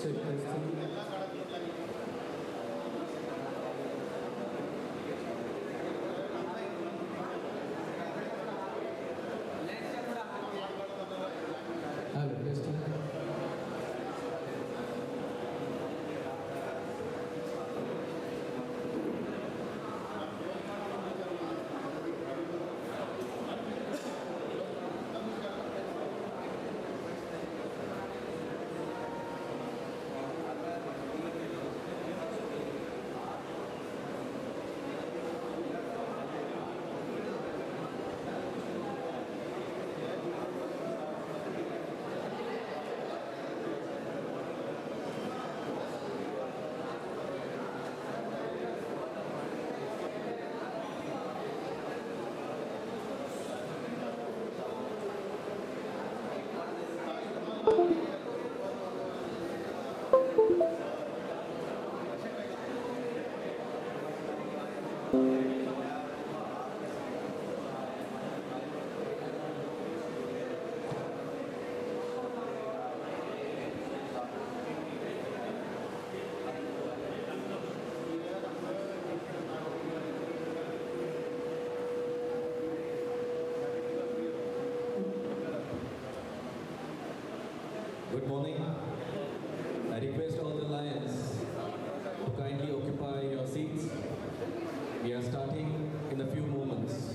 Check testing. Hello, testing. Good morning. I request all the lions to kindly occupy your seats. We are starting in a few moments.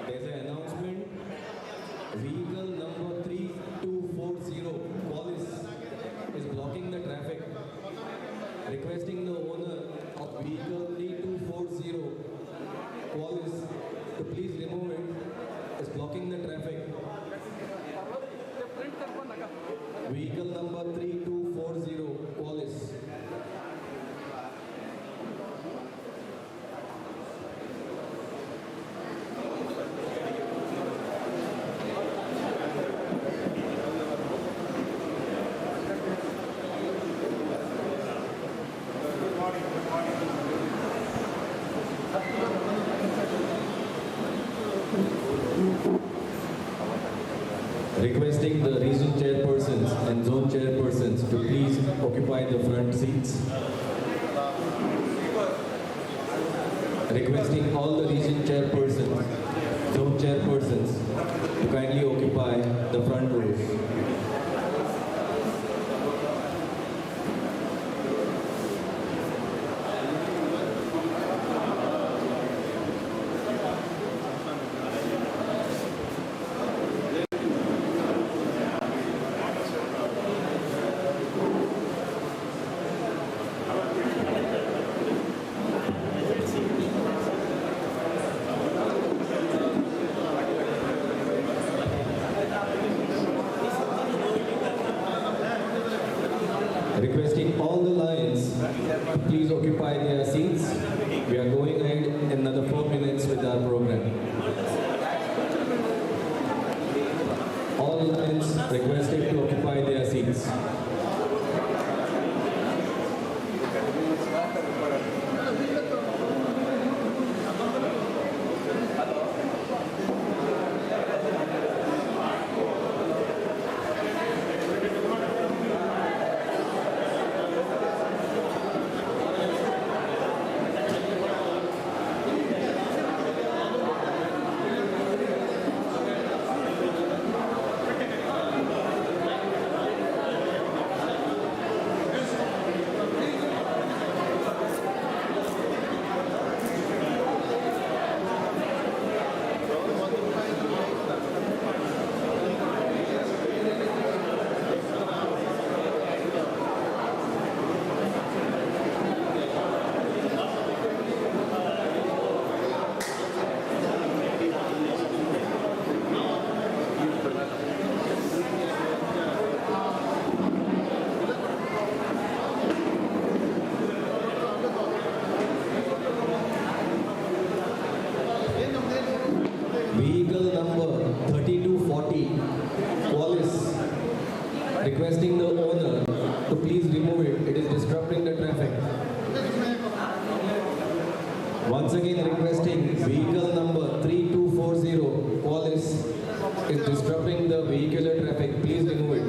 There's an announcement. Vehicle number 3240 Wallace is blocking the traffic. Requesting the owner of vehicle 3240 Wallace to please remove it. It's blocking the traffic. Vehicle number 3240 Wallace. Requesting the region chairpersons and zone chairpersons to please occupy the front seats. Requesting all the region chairpersons, zone chairpersons to kindly occupy the front rows. Requesting all the lions to please occupy their seats. We are going ahead in another 4 minutes with our program. All lions requested to occupy their seats. Vehicle number 3240, Wallace, requesting the owner to please remove it. It is disrupting the traffic. Once again requesting vehicle number 3240, Wallace, is disrupting the vehicular traffic. Please remove it.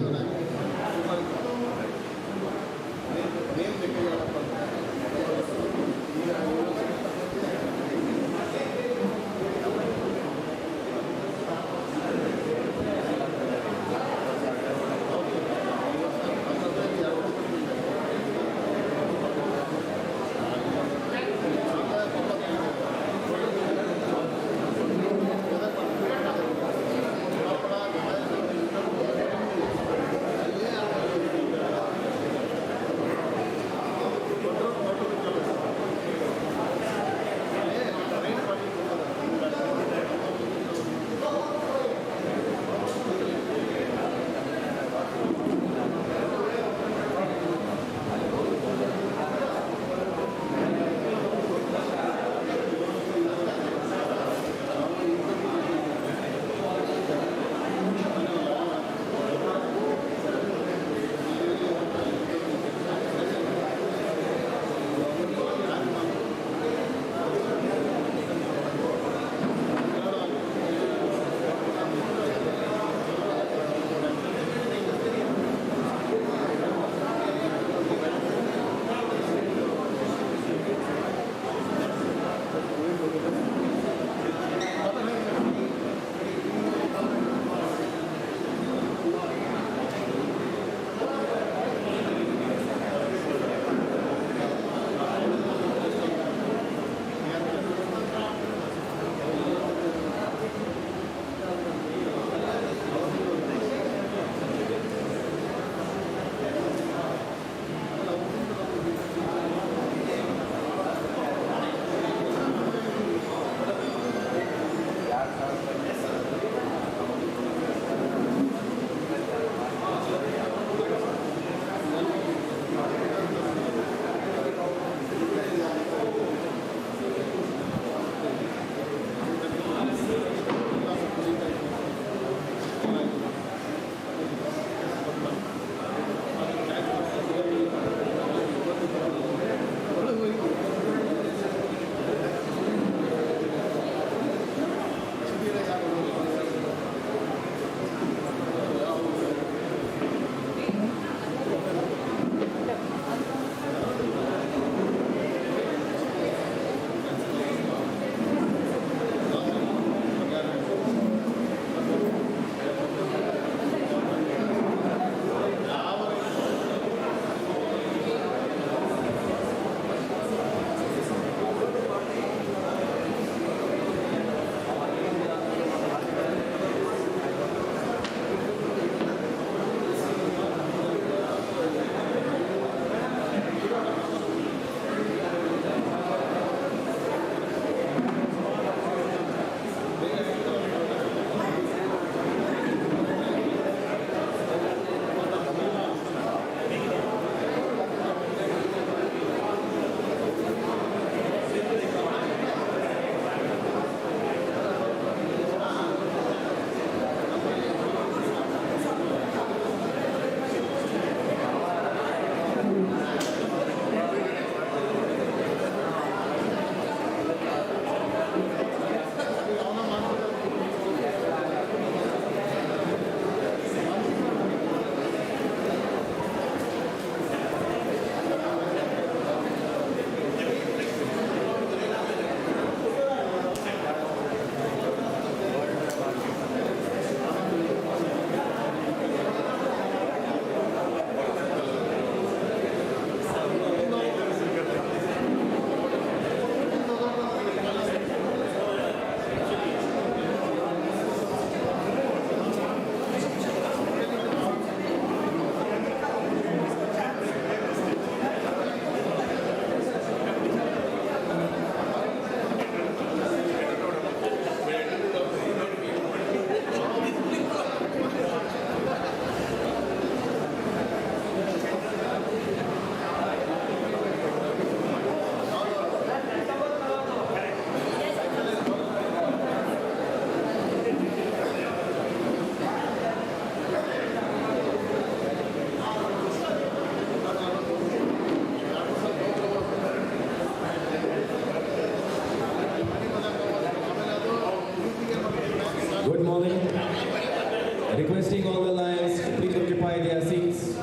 Requesting all the lions to please occupy their seats.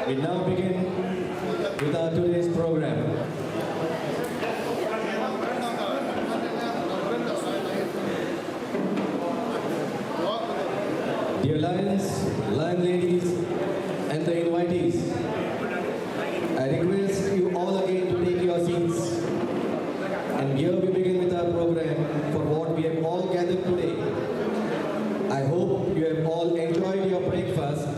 We now begin with our today's program. Dear lions, lion ladies, and the invitees, I request you all again to take your seats. And here we begin with our program for what we have all gathered today. I hope you have all enjoyed your breakfast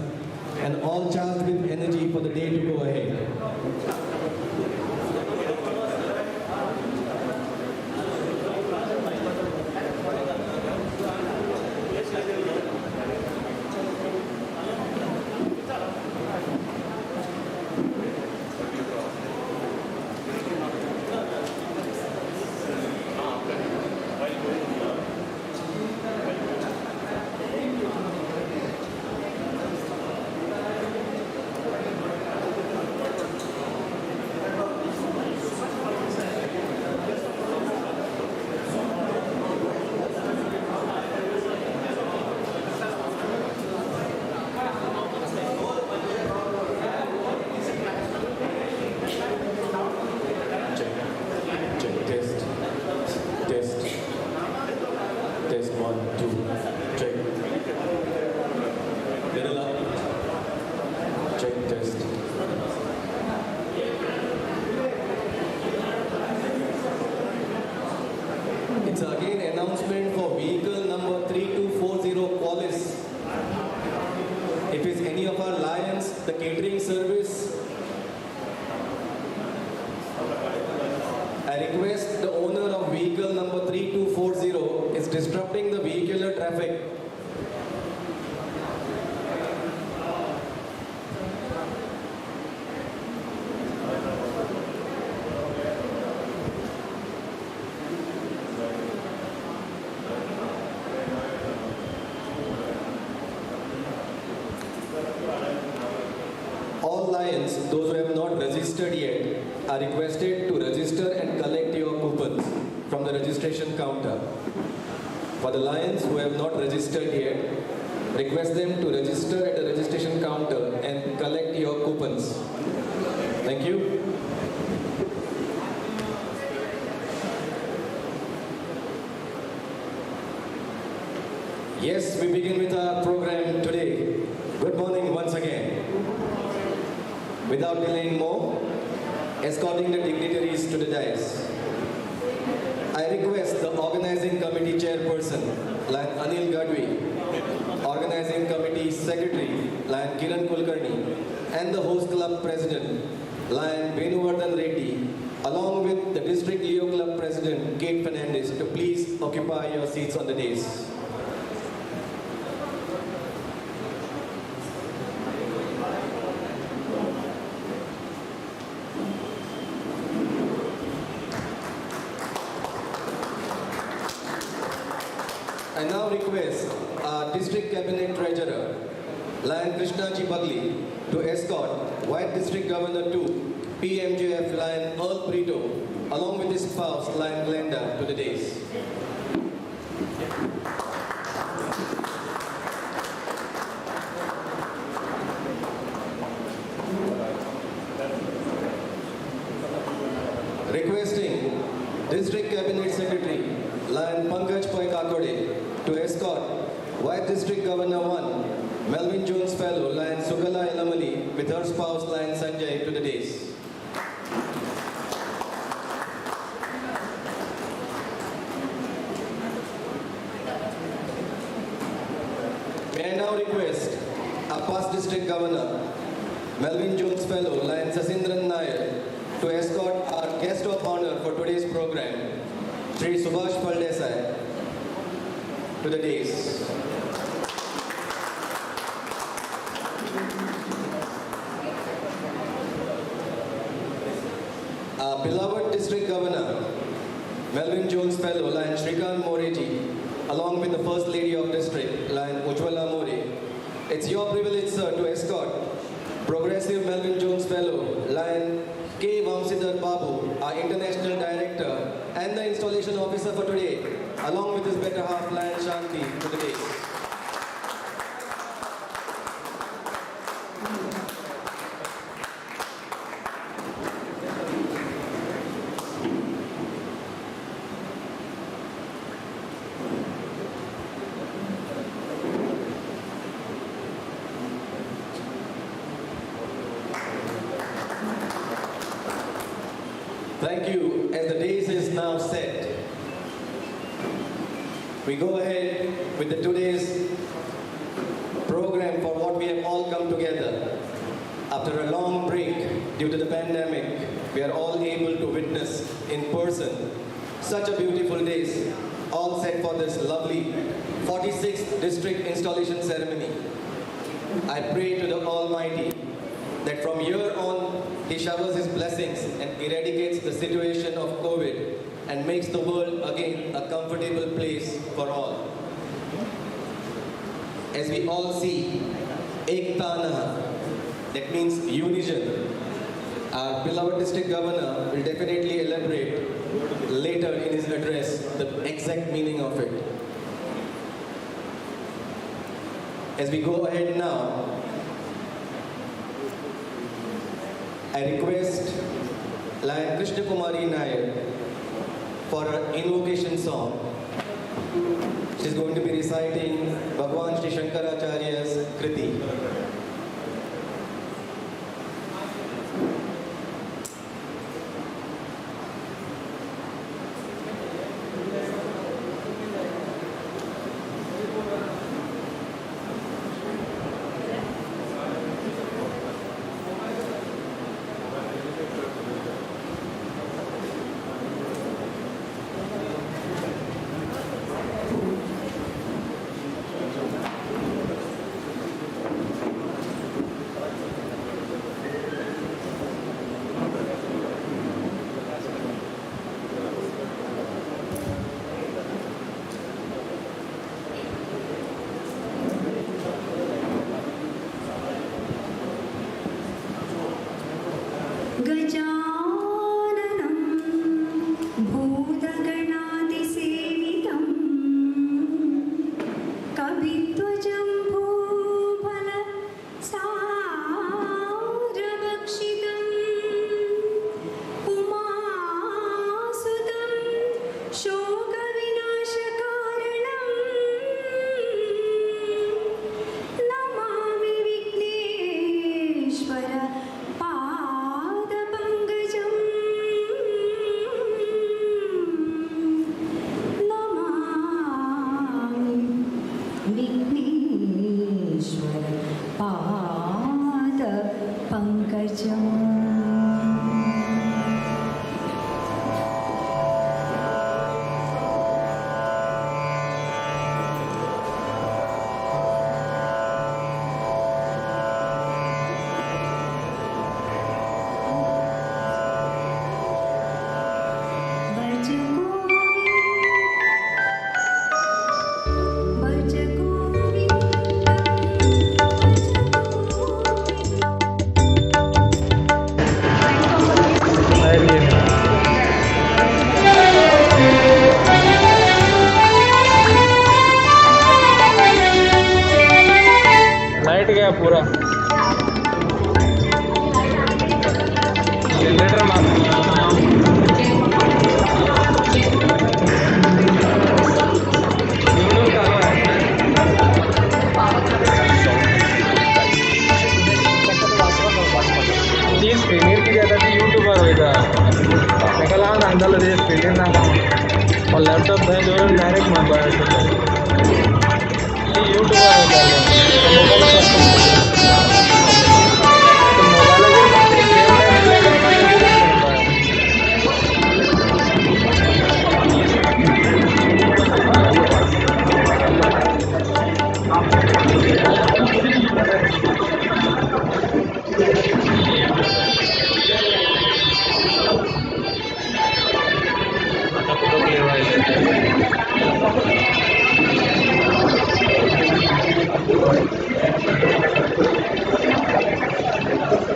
and all charged with energy for the day to go ahead. Test 1, 2, check. Little up. Check, test. It's again announcement for vehicle number 3240 Qualis. If it's any of our lions, the catering service, I request the owner of vehicle number 3240 is disrupting the vehicular traffic. All lions, those who have not registered yet, are requested to register and collect your coupons from the registration counter. For the lions who have not registered yet, request them to register at the registration counter and collect your coupons. Thank you. Yes, we begin with our program today. Good morning once again. Without delaying more, escorting the dignitaries to the dais, I request the organizing committee chairperson, like Anil Gadwi, organizing committee secretary, like Kiran Kulkarni, and the host club president, like Venuvardhan Reddy, along with the district Leo club president, Kate Fernandez, to please occupy your seats on the dais. I now request our District Cabinet Treasurer, Lion Krishna Ji Bagli, to escort White District Governor 2, PMJF Lion Earl Brito, along with his spouse, Lion Glenda, to the dais. Requesting District Cabinet Secretary, Lion Pankaj Pai Kakode, to escort White District Governor 1, Melvin Jones Fellow, Lion Sugala Elamali, with her spouse, Lion Sanjay, to the dais. May I now request our past District Governor, Melvin Jones Fellow, Lion Sasindran Nair, to escort our guest of honor for today's program, Sri Subhash Paldesai, to the dais. Our beloved District Governor, Melvin Jones Fellow, Lion Shrikant Moreji, along with the First Lady of District, Lion Ujwala More. It's your privilege, sir, to escort Progressive Melvin Jones Fellow, Lion K. Vamsidhar Babu, our International Director and the Installation Officer for today, along with his better half, Lion Shanti, to the dais. Thank you. As the days is now set, we go ahead with the today's program for what we have all come together. After a long break due to the pandemic, we are all able to witness in person such a beautiful days, all set for this lovely 46th district installation ceremony. I pray to the Almighty that from here on, He showers His blessings and eradicates the situation of COVID and makes the world again a comfortable place for all. As we all see, Ekta, that means unison. Our beloved district governor will definitely elaborate later in his address the exact meaning of it. As we go ahead now, I request Lion Krishna Kumari Nair for her invocation song. She is going to be reciting Bhagwan Sri Shankaracharya's Kriti. Light गया पूरा generator ती screener की कहता थी YouTuber होगा निकला अंदाज screener ना और लैपटॉप है जो डायरेक्ट मोबाइल यूट्यूबर होगा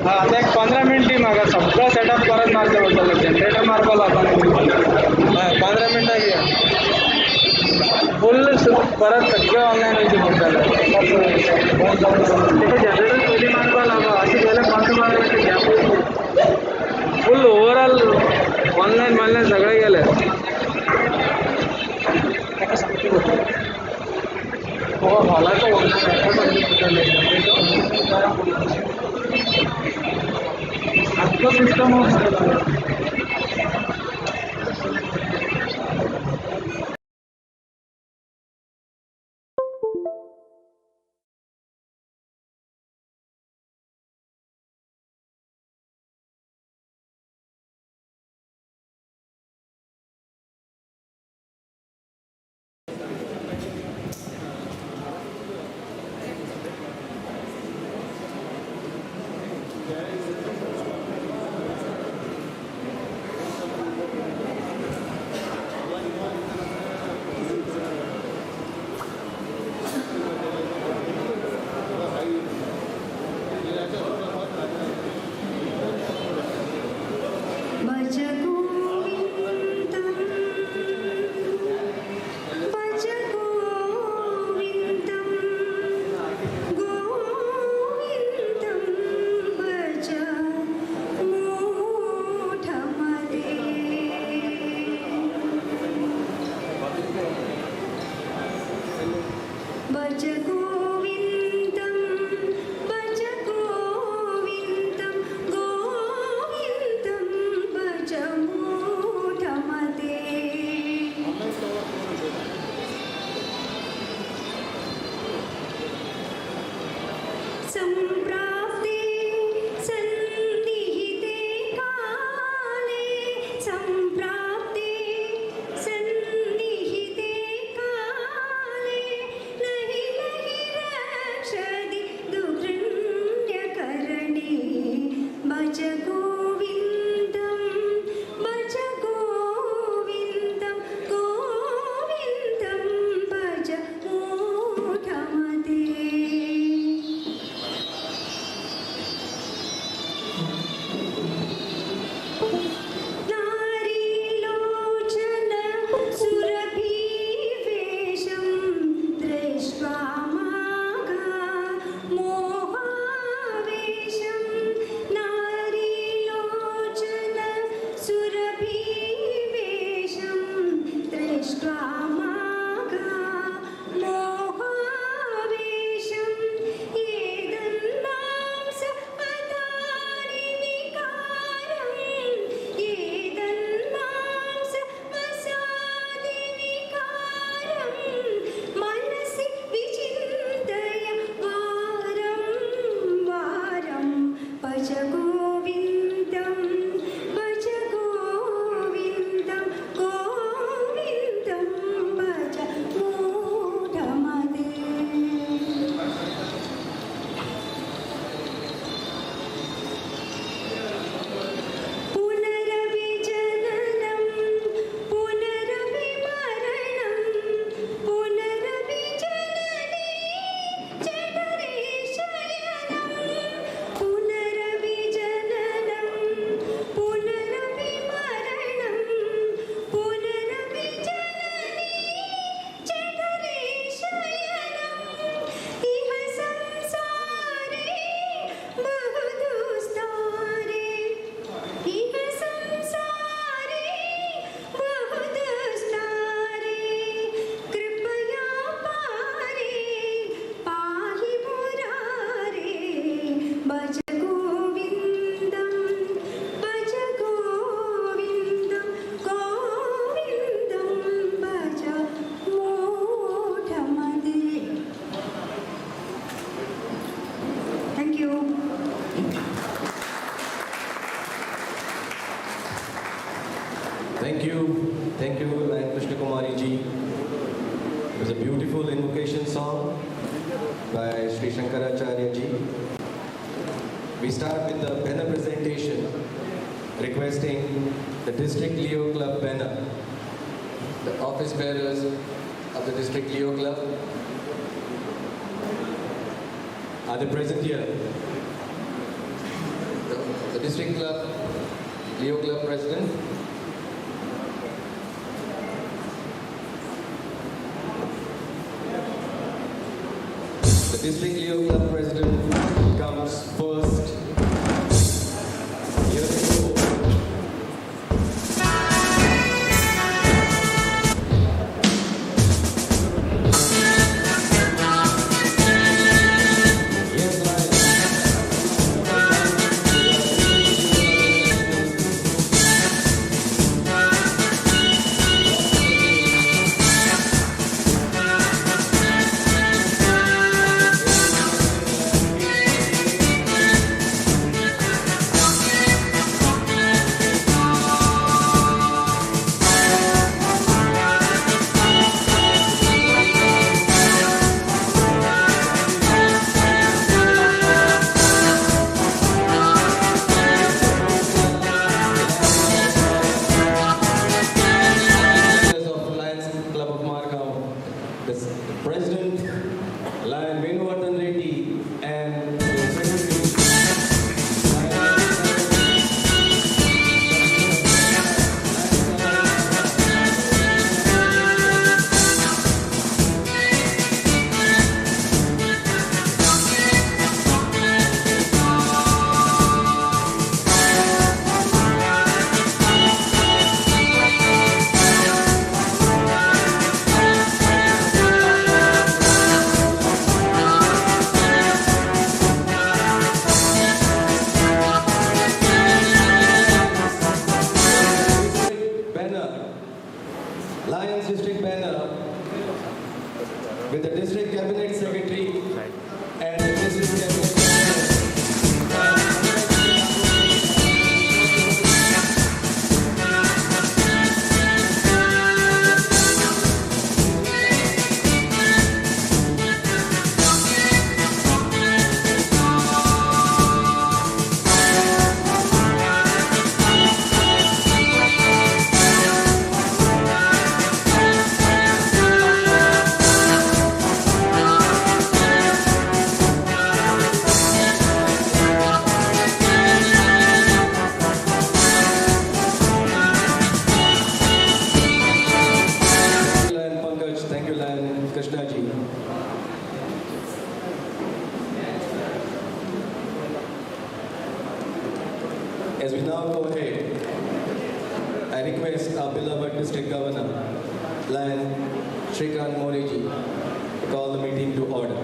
हाँ आता एक 15 मिनट मागा सगळं सेटअप परत मारते बोलतो जनरेटर मारपाला आपण 15 मिनटं घ्या फुल परत सगळं ऑनलाईन होते बोलताना जनरेटर पहिली मारपाला असे गेले 5 मिनिट घ्या फुल ओव्हरऑल ऑनलाईन मारले सगळे गेले हो मला तर आपलं system Thank you, Lion Krishna Kumari ji. It was a beautiful invocation song by Sri Shankaracharya ji. We start with the banner presentation, requesting the District Leo Club banner. The office bearers of the District Leo Club are they present here? The District Club, Leo Club President. The District Leo Club President comes first. Here we go. Yes, Lion. Of Lions Club of Margao, the President, Lion Venuvardhan Reddy, and the Secretary, banner, Lions District banner, with the District Cabinet Secretary and the District Cabinet Lion Pankaj, thank you, Lion Krishna ji. As we now go ahead, I request our beloved District Governor, Lion Shrikant More ji, to call the meeting to order.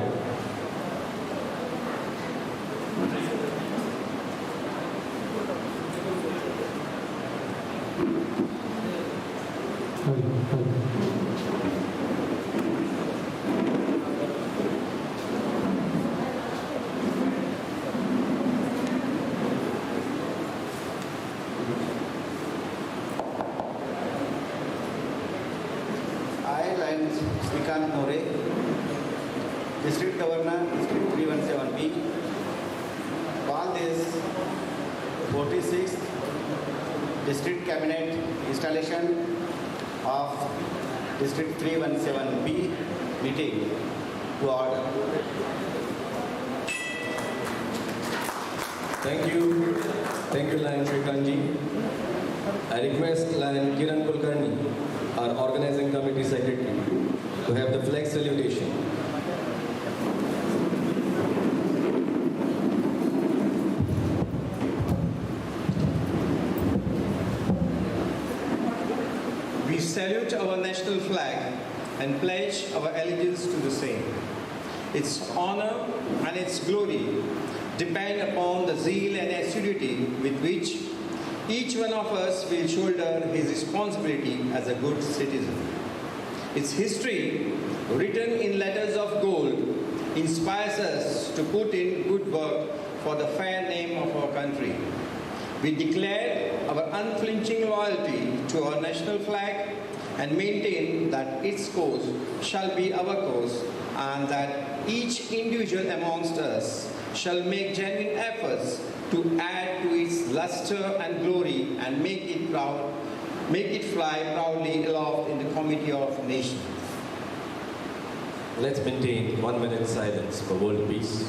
I, Lion Shrikant More, District Governor, District 317B, call this 46th District Cabinet installation of District 317B meeting to order. Thank you, Lion Shrikant ji. I request Lion Kiran Kulkarni, our organizing committee secretary, to have the flag salutation. We salute our national flag and pledge our allegiance to the same. Its honor and its glory depend upon the zeal and assiduity with which each one of us will shoulder his responsibility as a good citizen. Its history, written in letters of gold, inspires us to put in good work for the fair name of our country. We declare our unflinching loyalty to our national flag and maintain that its cause shall be our cause, and that each individual amongst us shall make genuine efforts to add to its luster and glory and make it fly proudly aloft in the comity of nations. Let's maintain 1 minute silence for world peace.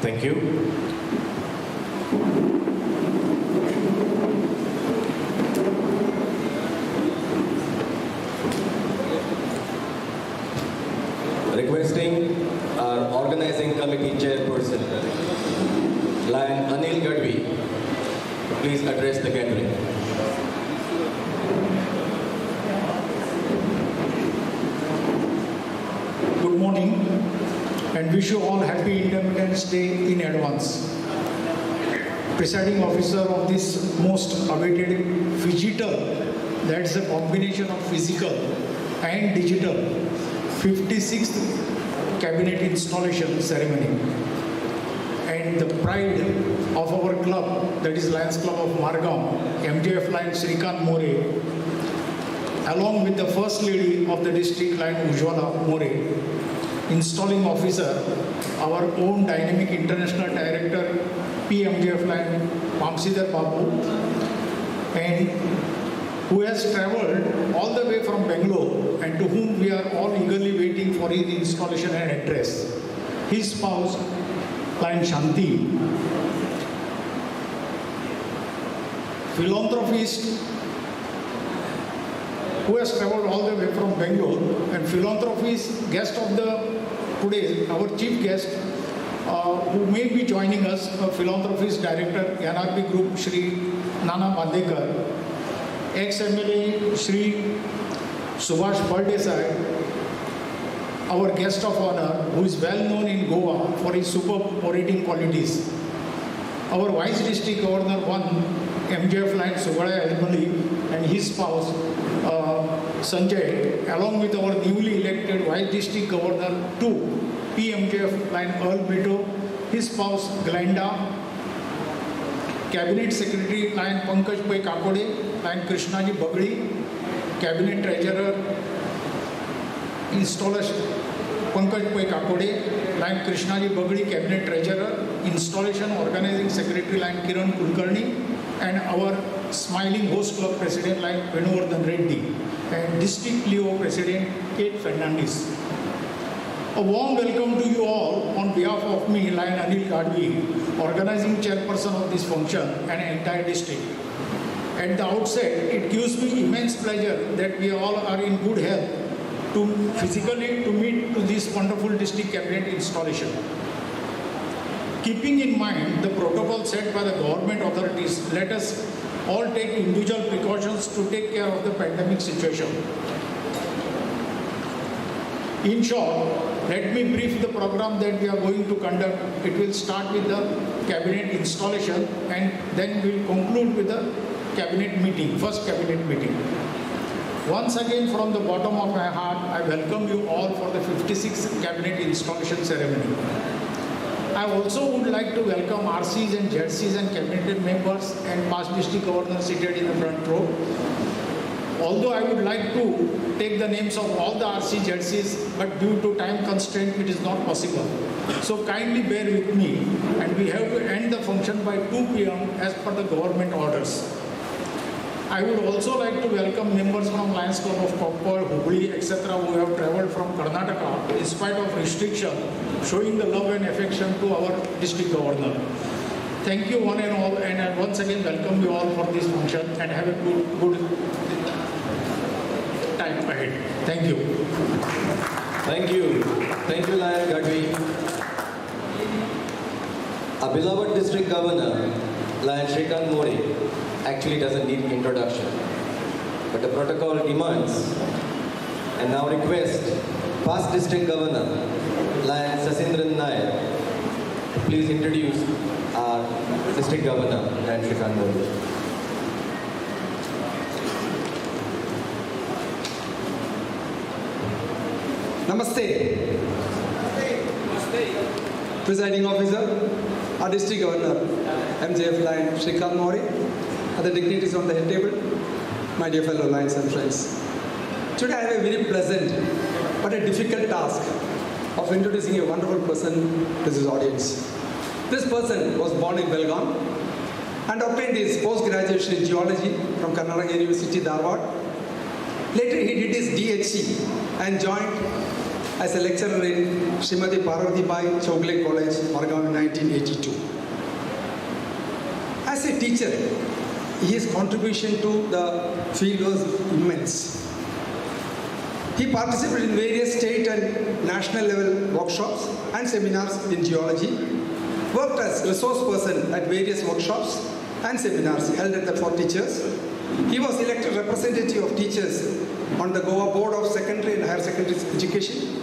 Thank you. Requesting our organizing committee chairperson, Lion Anil Gadvi, to please address the gathering. Good morning and wish you all happy Independence Day in advance. Presiding officer of this most awaited phygital, that's a combination of physical and digital, 56th cabinet installation ceremony. And the pride of our club, that is Lions Club of Margam, MJF Lion Srikant More, along with the First Lady of the district, Lion Ujwala More, installing officer, our own dynamic international director, PMJF Lion Pamsidar Babu, and who has travelled all the way from Bangalore and to whom we are all eagerly waiting for his installation and address. His spouse, Lion Shanti, philanthropist who has travelled all the way from Bangalore, and philanthropist guest of the today, our chief guest, who may be joining us, philanthropist director, NRP Group, Shri Nana Bandekar, ex-MLA, Shri Subhash Baldesai, our guest of honor, who is well known in Goa for his superb orating qualities. Our Vice District Governor 1, MJF Lion Sugalaya Elmali, and his spouse, Sanjay, along with our newly elected Vice District Governor 2, PMJF Lion Earl Beto, his spouse Glenda, Cabinet Secretary Lion Pankaj Bhai Kakode, Lion Krishnaji Bagdi, Cabinet Treasurer, Installer Pankaj Bhai Kakode, Lion Krishnaji Bagdi, Cabinet Treasurer, Installation Organizing Secretary Lion Kiran Kulkarni, and our Smiling Host Club President Lion Venuvardhan Reddy, and District Leo President Kate Fernandez. A warm welcome to you all on behalf of me, Lion Anil Gadvi, organizing chairperson of this function and entire district. At the outset, it gives me immense pleasure that we all are in good health to physically to meet to this wonderful district cabinet installation. Keeping in mind the protocol set by the government authorities, let us all take individual precautions to take care of the pandemic situation. In short, let me brief the program that we are going to conduct. It will start with the cabinet installation and then we will conclude with the cabinet meeting, first cabinet meeting. Once again, from the bottom of my heart, I welcome you all for the 56th cabinet installation ceremony. I also would like to welcome RCs and ZCs and cabinet members and past district governors seated in the front row. Although I would like to take the names of all the RC ZCs, but due to time constraint, it is not possible. So kindly bear with me, and we have to end the function by 2 p.m. as per the government orders. I would also like to welcome members from Lions Club of Koppal, Hubli, etc. who have travelled from Karnataka in spite of restriction, showing the love and affection to our district governor. Thank you one and all, and I once again welcome you all for this function and have a good time ahead. Thank you. Thank you. Thank you, Lion Gadvi. Our beloved district governor, Lion Shrikant More actually doesn't need introduction. But the protocol demands and now request past District Governor Lion Sasindran Nair to please introduce our District Governor Lion Shrikant More. Namaste. Presiding officer, our district governor, MJF Lion Shrikant More, other dignitaries on the head table, my dear fellow lions and friends. Today I have a very pleasant but a difficult task of introducing a wonderful person to this audience. This person was born in Belgaum and obtained his post-graduation in geology from Karnataka University, Dharwad. Later he did his DHC and joined as a lecturer in Srimati Parvati Bai Chogle College, Margam in 1982. As a teacher, his contribution to the field was immense. He participated in various state and national level workshops and seminars in geology, worked as resource person at various workshops and seminars held at the for teachers. He was elected representative of teachers on the Goa Board of Secondary and Higher Secondary Education,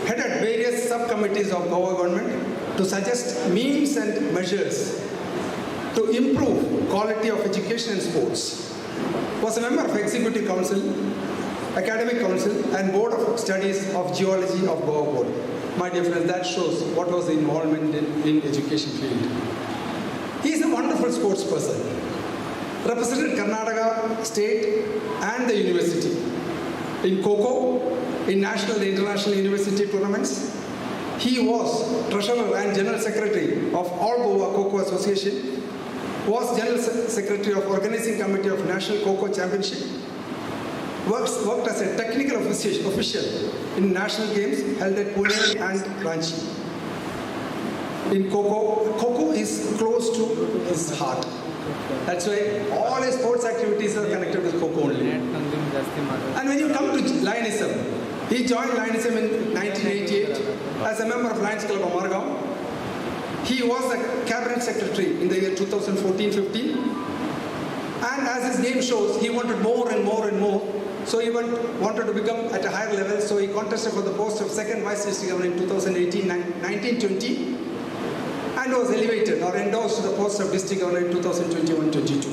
headed various subcommittees of Goa government to suggest means and measures to improve quality of education and sports. Was a member of Executive Council, Academic Council and Board of Studies of Geology of Goa Board. My dear friends, that shows what was the involvement in education field. He is a wonderful sports person. Represented Karnataka state and the university in Kho-Kho, in national and international university tournaments. He was treasurer and general secretary of All Goa Kho-Kho Association, was general secretary of organizing committee of National Kho-Kho Championship, worked as a technical official in national games held at Pune and Ranchi. In Kho-Kho is close to his heart. That's why all his sports activities are connected with Kho-Kho only. And when you come to Lionism, he joined Lionism in 1988 as a member of Lions Club of Margam. He was a cabinet secretary in the year 2014-15. And as his name shows, he wanted more and more and more. So he wanted to become at a higher level. So he contested for the post of second vice district governor in 2018-19-20 and was elevated or endorsed to the post of district governor in 2021-22.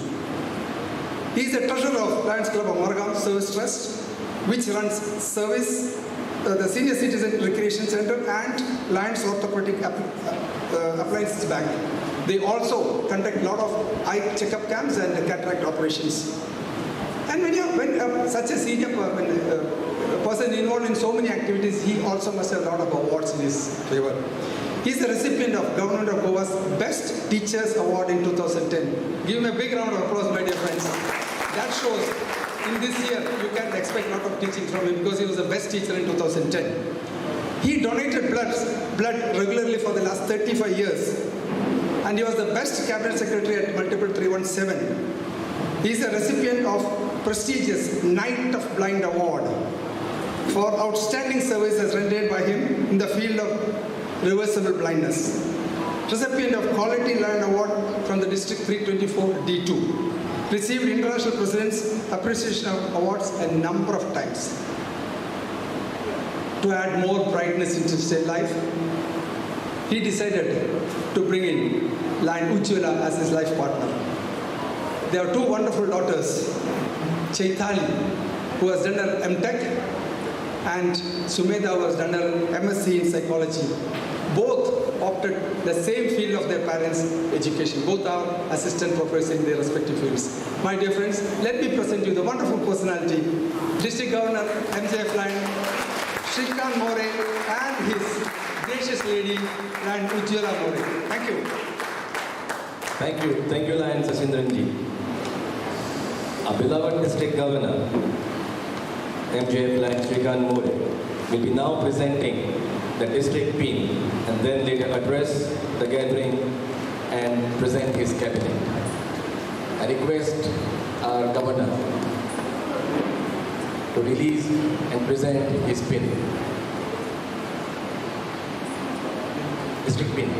He is the treasurer of Lions Club of Margam Service Trust, which runs service, the Senior Citizen Recreation Center and Lions Orthopedic Appliances Bank. They also conduct a lot of eye checkup camps and cataract operations. And when such a senior person involved in so many activities, he also must have a lot of awards in his favor. He is the recipient of Government of Goa's Best Teachers Award in 2010. Give him a big round of applause, my dear friends. That shows in this year you can expect a lot of teaching from him because he was the best teacher in 2010. He donated blood regularly for the last 35 years. And he was the best cabinet secretary at Multiple 317. He is a recipient of prestigious Knight of Blind Award for outstanding services rendered by him in the field of reversible blindness. Recipient of Quality Lion Award from the District 324 D2. Received International President's Appreciation Awards a number of times. To add more brightness into state life, he decided to bring in Lion Ujjwala as his life partner. They have two wonderful daughters, Chaitali, who has done her MTech, and Sumedha, who has done her MSc in psychology. Both opted the same field of their parents' education. Both are assistant professors in their respective fields. My dear friends, let me present you the wonderful personality, District Governor MJF Lion Shrikant More and his gracious lady, Lion Ujjwala More. Thank you. Thank you, Lion Sasindranji. Our beloved District Governor, MJF Lion Shrikant More, will be now presenting the district pin and then later address the gathering and present his cabinet. I request our governor to release and present his pin. District pin.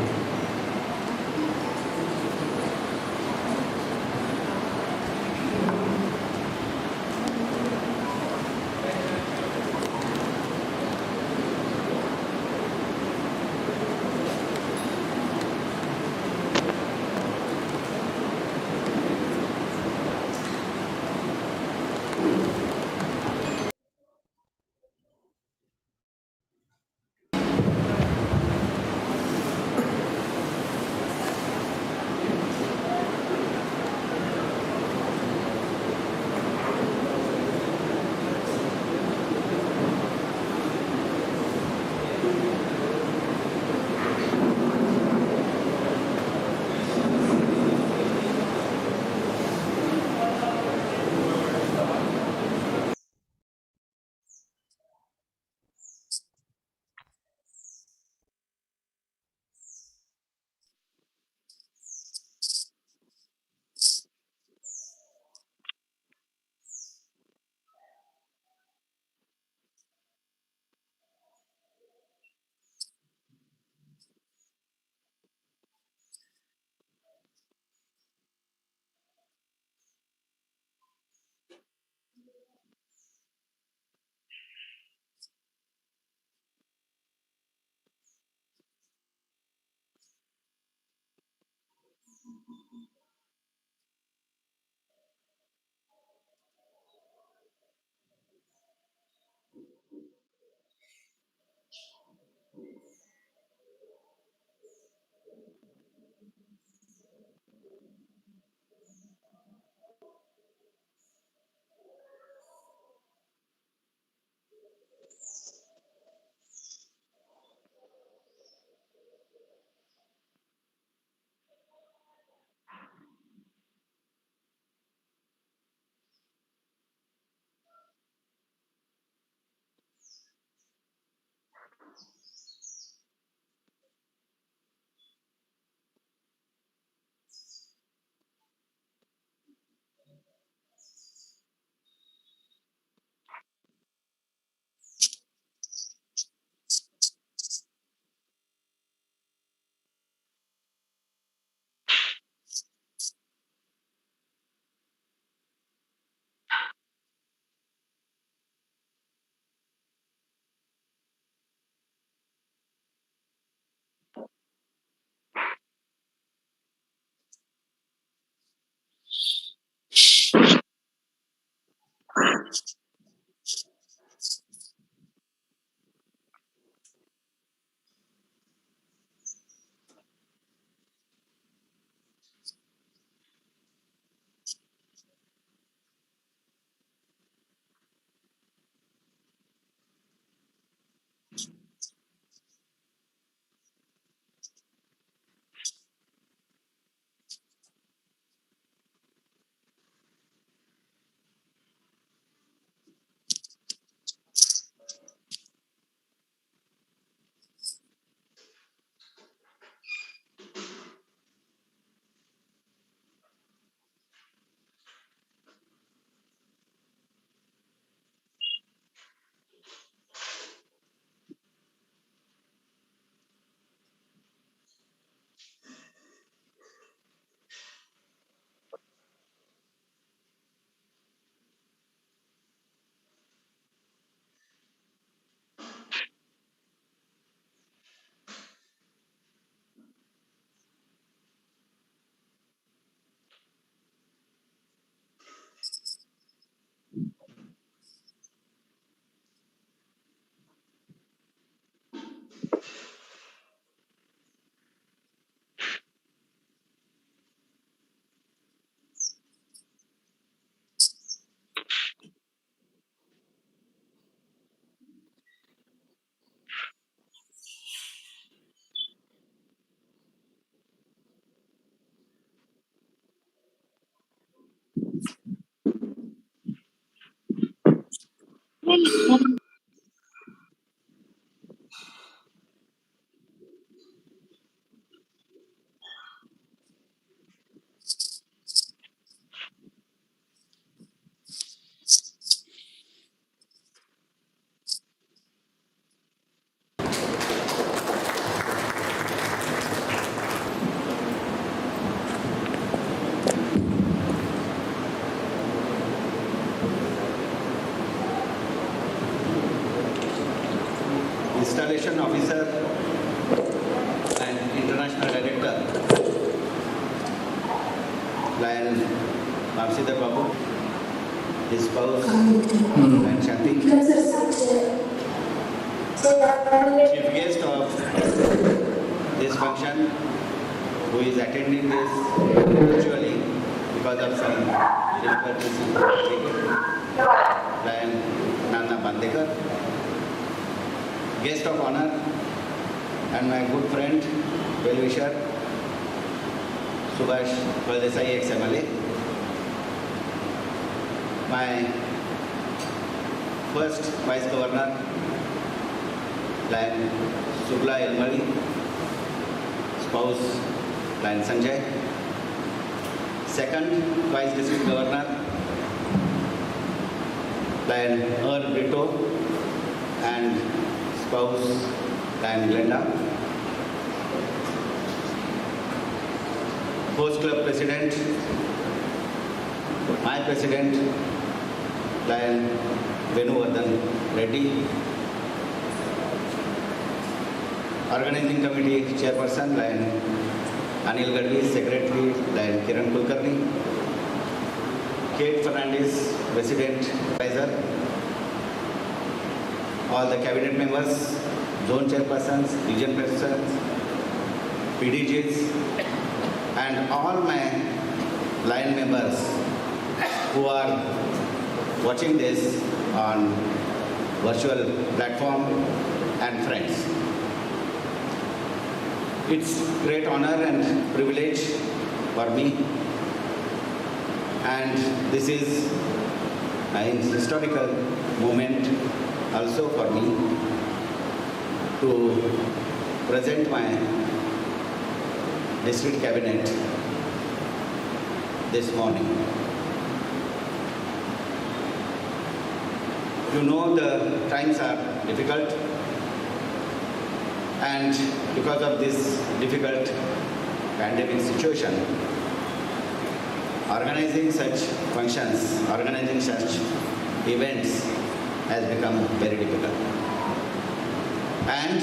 Installation Officer and International Director, Lion Mamsidhar Babu, his spouse, and Shanti. Chief guest of this function, who is attending this virtually because of some difficulties in Lion Nana Bandekar. Guest of honor and my good friend, well-wisher, Subhash Baldesai, ex-MLA. My first Vice Governor, Lion Subla Yalmari, spouse, Lion Sanjay. Second Vice District Governor, Lion Earl Brito, and spouse, Lion Glenda. Host Club President, my President, Lion Venuvardhan Reddy. Organizing Committee Chairperson, Lion Anil Gadvi. Secretary, Lion Kiran Kulkarni. Kate Fernandez, President, Advisor. All the cabinet members, zone chairpersons, region persons, PDGs, and all my line members who are watching this on virtual platform, and friends. It's great honor and privilege for me, and this is a historical moment also for me to present my district cabinet this morning. You know the times are difficult, and because of this difficult pandemic situation, organizing such functions, organizing such events has become very difficult. And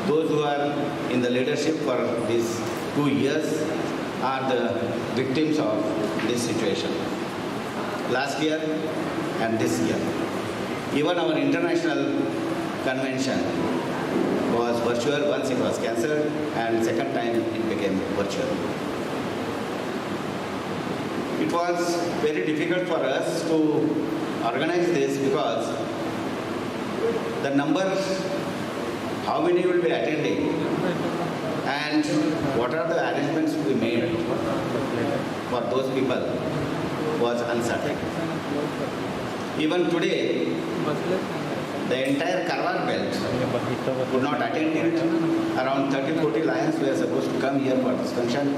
those who are in the leadership for these 2 years are the victims of this situation. Last year and this year. Even our international convention was virtual. Once it was cancelled, and second time it became virtual. It was very difficult for us to organize this because the number, how many will be attending, and what are the arrangements to be made for those people was uncertain. Even today, the entire Karwar belt could not attend it. Around 30-40 lions were supposed to come here for this function,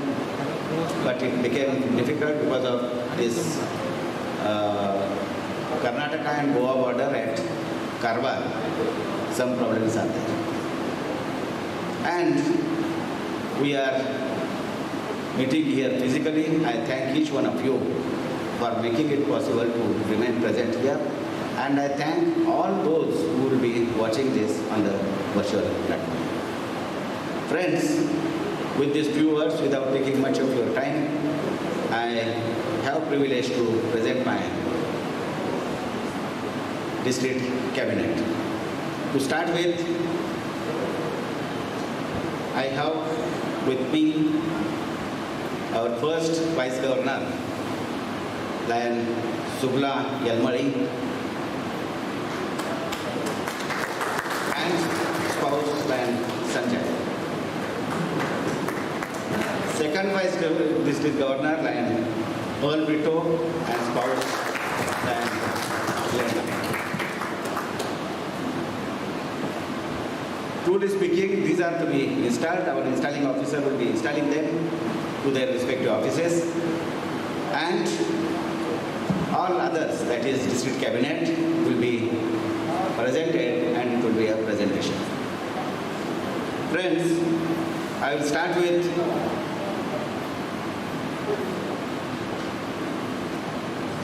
but it became difficult because of this Karnataka and Goa border at Karwar. Some problems are there. And we are meeting here physically. I thank each one of you for making it possible to remain present here. And I thank all those who will be watching this on the virtual platform. Friends, with these few words, without taking much of your time, I have privilege to present my district cabinet. To start with, I have with me our first Vice Governor, Lion Subla Yalmari, and spouse Lion Sanjay. Second Vice District Governor, Lion Earl Brito, and spouse Lion Glenda. truthfully speaking, these are to be installed. Our installing officer will be installing them to their respective offices. And all others, that is district cabinet, will be presented and it will be a presentation. Friends, I will start with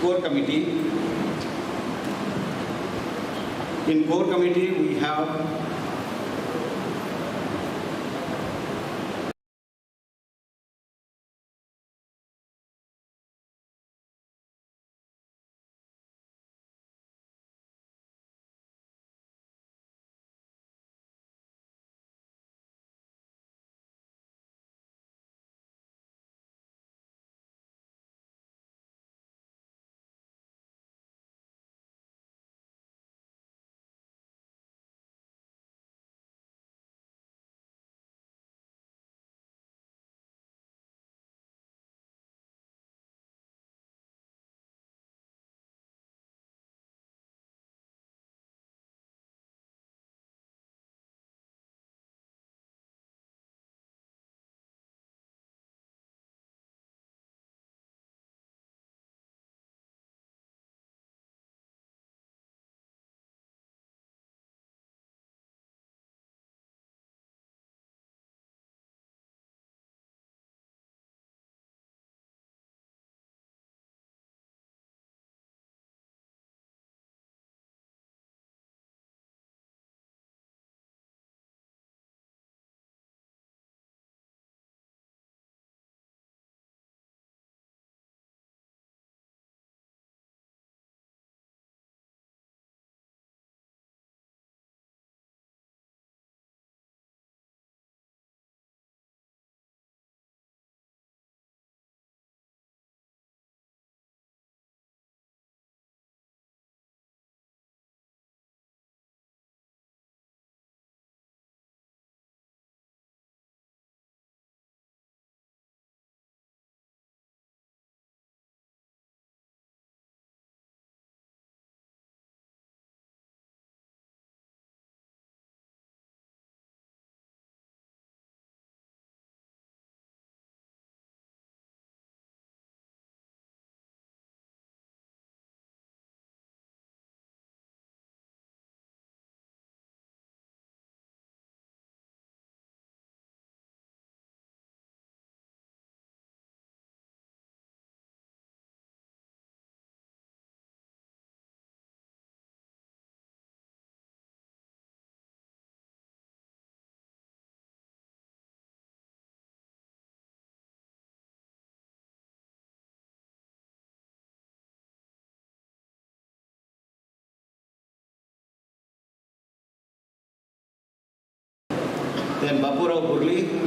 core committee. In core committee, we have then Bapurao Burli,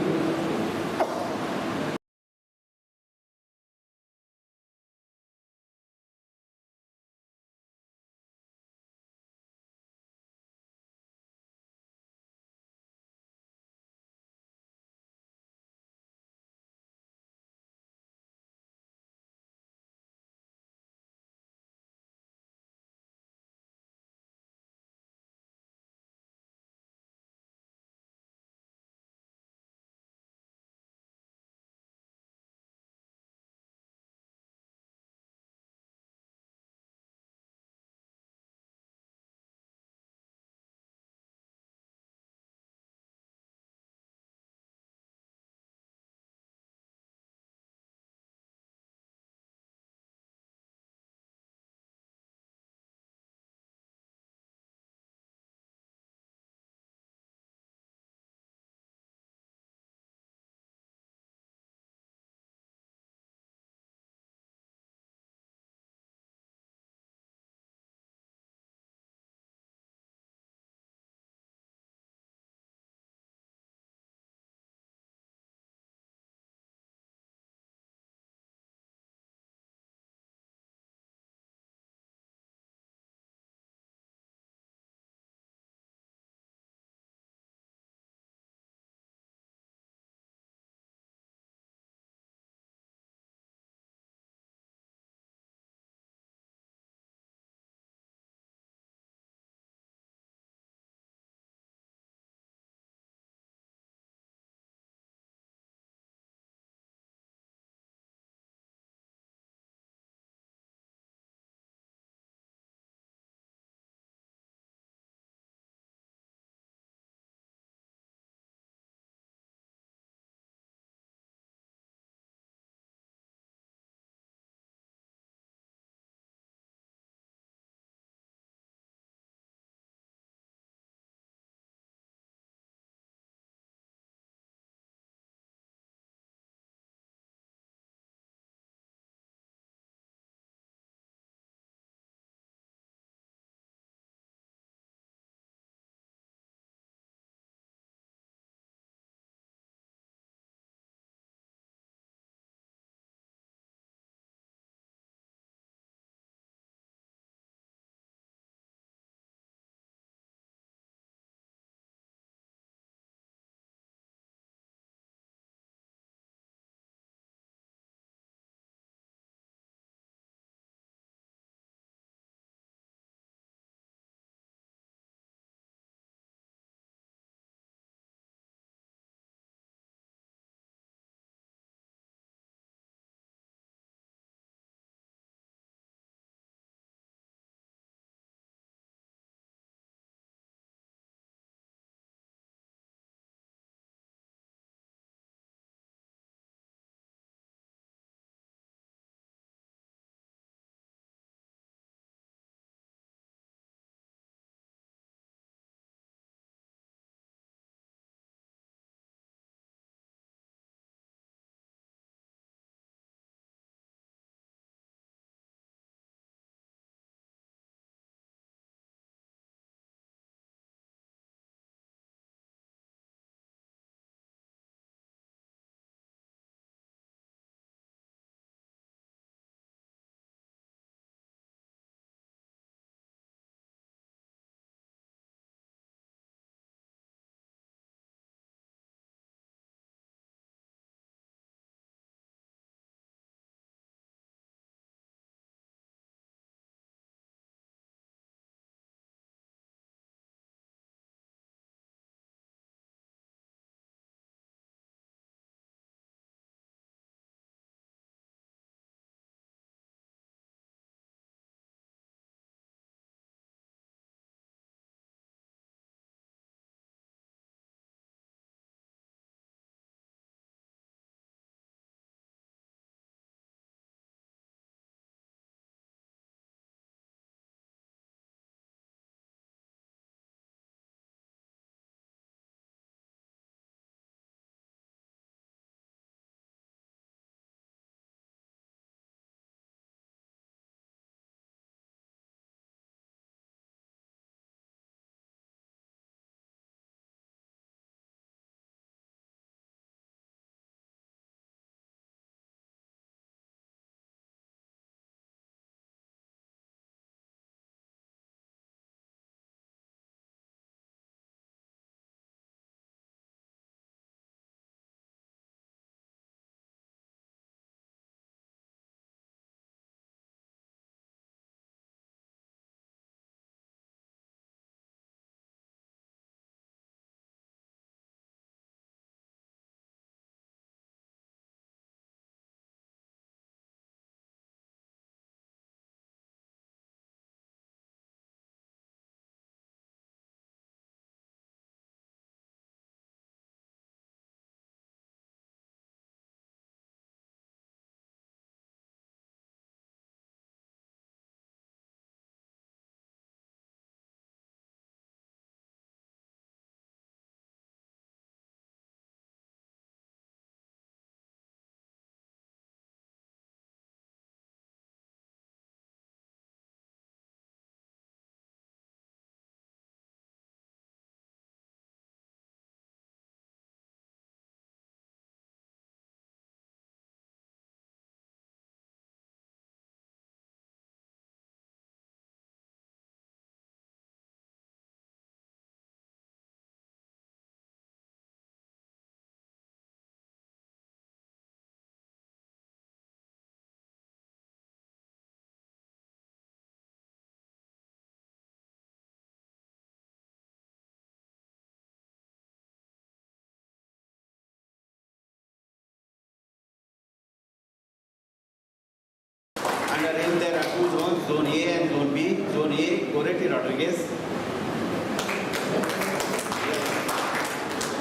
Under him there are two zones, Zone A and Zone B. Zone A, Goretti Rodriguez.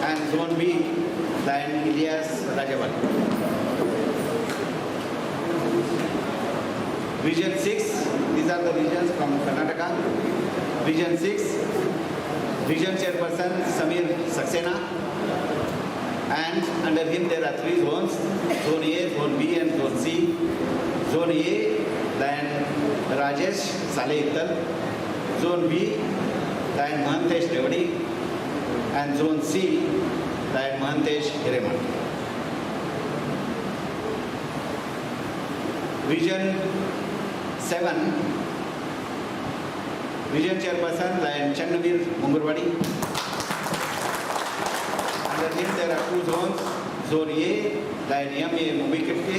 And Zone B, Lion Ilyas Rajavan. Region 6, these are the regions from Karnataka. Region 6, Region Chairperson Samir Saxena. And under him there are three zones, Zone A, Zone B and Zone C. Zone A, Lion Rajesh Saleh Ittal. Zone B, Lion Mahantesh Revadi. And Zone C, Lion Mahantesh Hireman. Region 7, Region Chairperson Lion Chandavir Mungurwadi. Under him there are two zones, Zone A, Lion M.A. Mubikirti,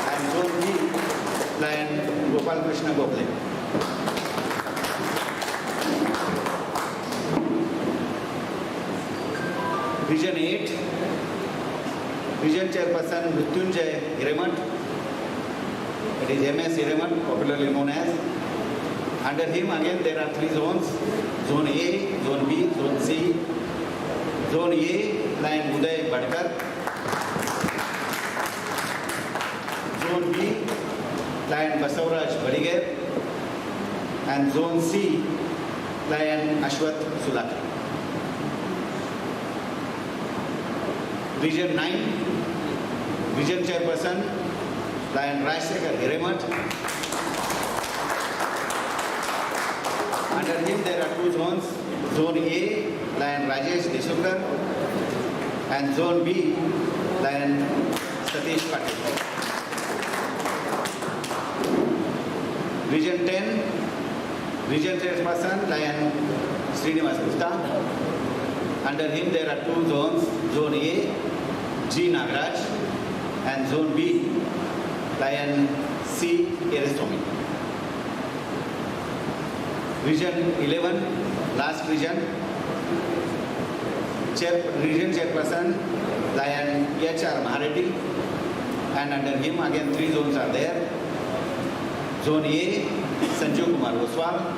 and Zone B, Lion Gopal Krishna Gokhale. Region 8, Region Chairperson Mrityunjay Hiremat. It is MS Hiremat, popularly known as. Under him again there are three zones, Zone A, Zone B, Zone C. Zone A, Lion Uday Badkar. Zone B, Lion Basavaraj Badiger. And Zone C, Lion Ashwath Sulaki. Region 9, Region Chairperson Lion Rajsekhar Hiremat. Under him there are two zones, Zone A, Lion Rajesh Deshukar, and Zone B, Lion Satish Patil. Region 10, Region Chairperson Lion Srinivas Gupta. Under him there are two zones, Zone A, G. Nagaraj, and Zone B, Lion C. Eristomi. Region 11, last region, Region Chairperson Lion H.R. Mahareddy, and under him again three zones are there. Zone A, Sanjeev Kumar Oswal.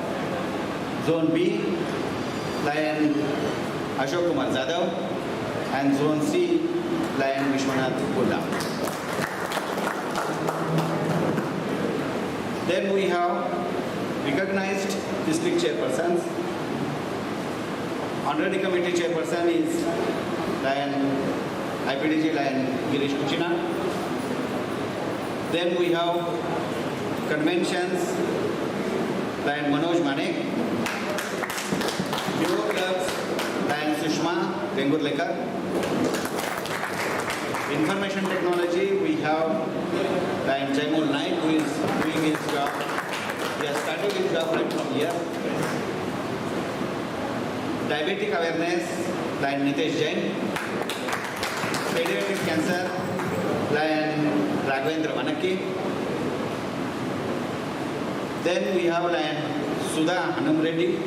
Zone B, Lion Ashok Kumar Zadav. And Zone C, Lion Vishwanath Bulla. Then we have recognized district chairpersons. Honorary committee chairperson is Lion IPDG Lion Girish Kuchina. Then we have conventions Lion Manoj Manek. Bureau clubs Lion Sushma Gengurlekar. Information technology we have Lion Jaimul Naik, who is doing his job. He has started his job right from here. Diabetic awareness, Lion Nitesh Jain. Pediatric cancer, Lion Raghavendra Vanakki. Then we have Lion Sudha Hanum Reddy.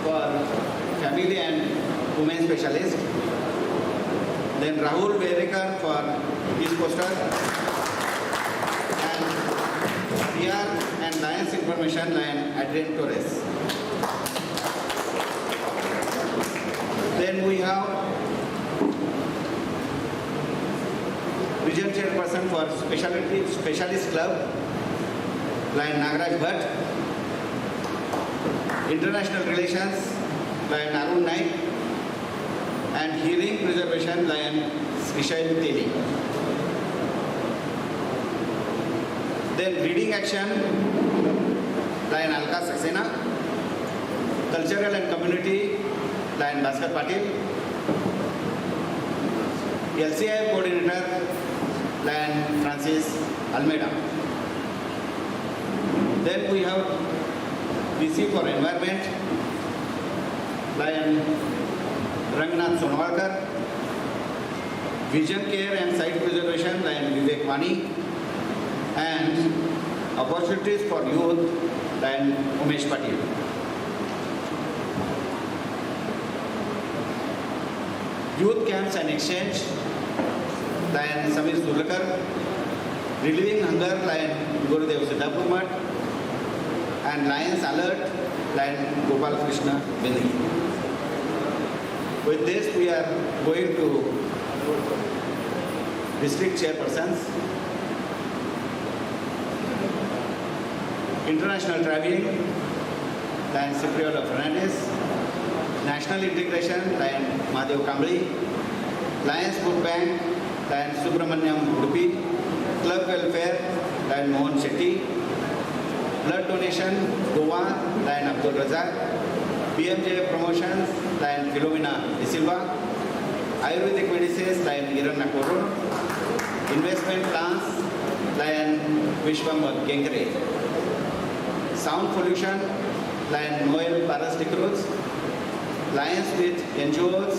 For family and women specialist. Then Rahul Verekar for his poster. And PR and Lions Information Lion Adrian Torres. Then we have Region Chairperson for Specialist Club Lion Nagaraj Bhatt. International Relations Lion Arun Naik. And Hearing Preservation Lion Srishail Teli. Then Reading Action Lion Alka Saxena. Cultural and Community Lion Bhaskar Patil. LCI Coordinator Lion Francis Almeida. Then we have DC for Environment Lion Rangnath Sonwalkar. Vision Care and Site Preservation Lion Vivek Wani. And Opportunities for Youth Lion Umesh Patil. Youth Camps and Exchange Lion Samir Sulakar, Relieving Hunger, Lion Gurudev Siddhapur and Lions Alert, Lion Gopal Krishna Bindi. With this, we are going to district chairpersons. International Traveling, Lion Cipriano Fernandez. National Integration, Lion Madhav Kambli. Lions Food Bank, Lion Subramanyam Udupi. Club Welfare, Lion Mohan Shetty. Blood Donation, Goa, Lion Abdul Razak. BMJ Promotions, Lion Philomena De Silva. Ayurvedic Medicines, Lion Hiran Nakoro. Investment Plans, Lion Vishwambat Gengre. Sound Pollution, Lion Noel Paras de Cruz. Lions with NGOs,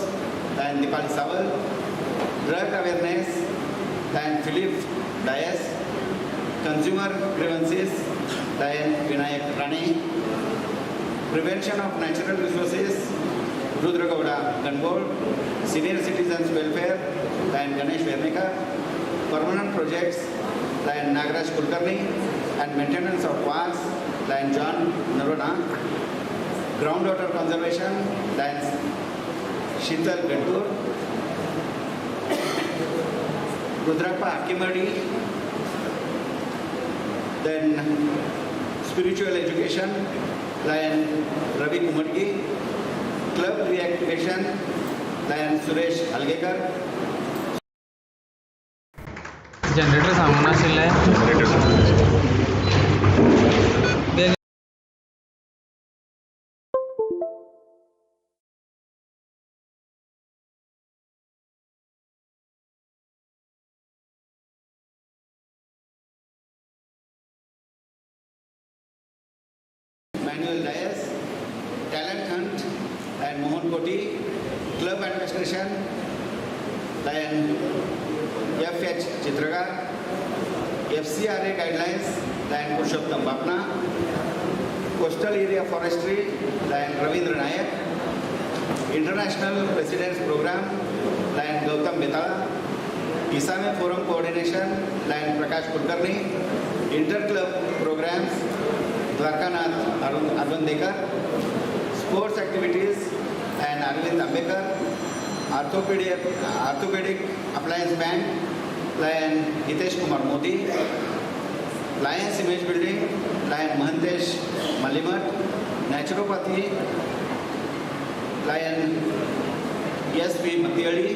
Lion Dipali Sawal. Drug Awareness, Lion Philip Dias. Consumer Grievances, Lion Vinayak Rane. Prevention of Natural Resources, Rudra Gowda Ganbol. Senior Citizens Welfare, Lion Ganesh Vernekar. Permanent Projects, Lion Nagaraj Kulkarni. And Maintenance of Parks, Lion John Narona. Groundwater Conservation, Lion Sheetal Gantur. Rudrappa Akimadi. Then Spiritual Education, Lion Ravi Kumargi. Club Reactivation, Lion Suresh Algekar. Generator सांगून आशिल्लें Manuel Dias, Talent Hunt, and Mohan Koti. Club Administration, Lion FH Chitragar. FCRA Guidelines, Lion Purushottam Bapna. Coastal Area Forestry, Lion Ravindra Nayak. International President's Program, Lion Gautam Betala. Isame Forum Coordination, Lion Prakash Kulkarni. Inter-Club Programs, Dwarkanath Arvandekar. Sports Activities, and Arvind Ambekar. Orthopedic Appliance Bank, Lion Hitesh Kumar Modi. Lions Image Building, Lion Mahantesh Malimat. Naturopathy, Lion S.V. Mathiadi.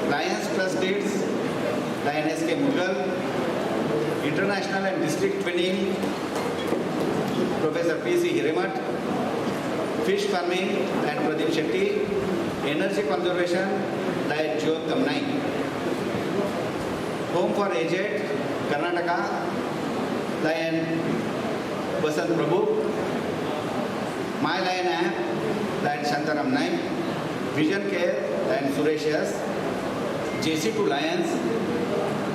Lions Trust Deeds, Lion S.K. Mughal. International and District Twinning, Professor P.C. Hiremat. Fish Farming, and Pradeep Shetty. Energy Conservation, Lion Jyotam Naik. Home for Aged, Karnataka, Lion Basant Prabhu. My Lion App, Lion Shantaram Naik. Vision Care, Lion Suresh Yas. JC2 Lions,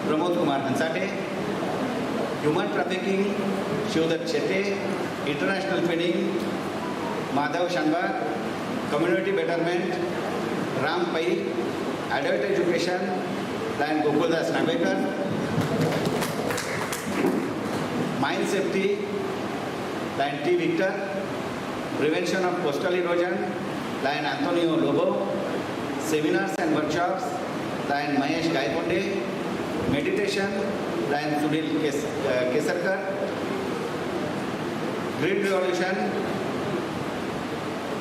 Pramod Kumar Hansate. Human Trafficking, Shivdat Chette. International Twinning, Madhav Shanbag. Community Betterment, Ram Pai. Adult Education, Lion Gokuldas Nagvekar. Mine Safety, Lion T. Victor. Prevention of Coastal Erosion, Lion Antonio Lobo. Seminars and workshops, Lion Mahesh Gaikonde. Meditation, Lion Sunil Kesarkar. Grid Revolution,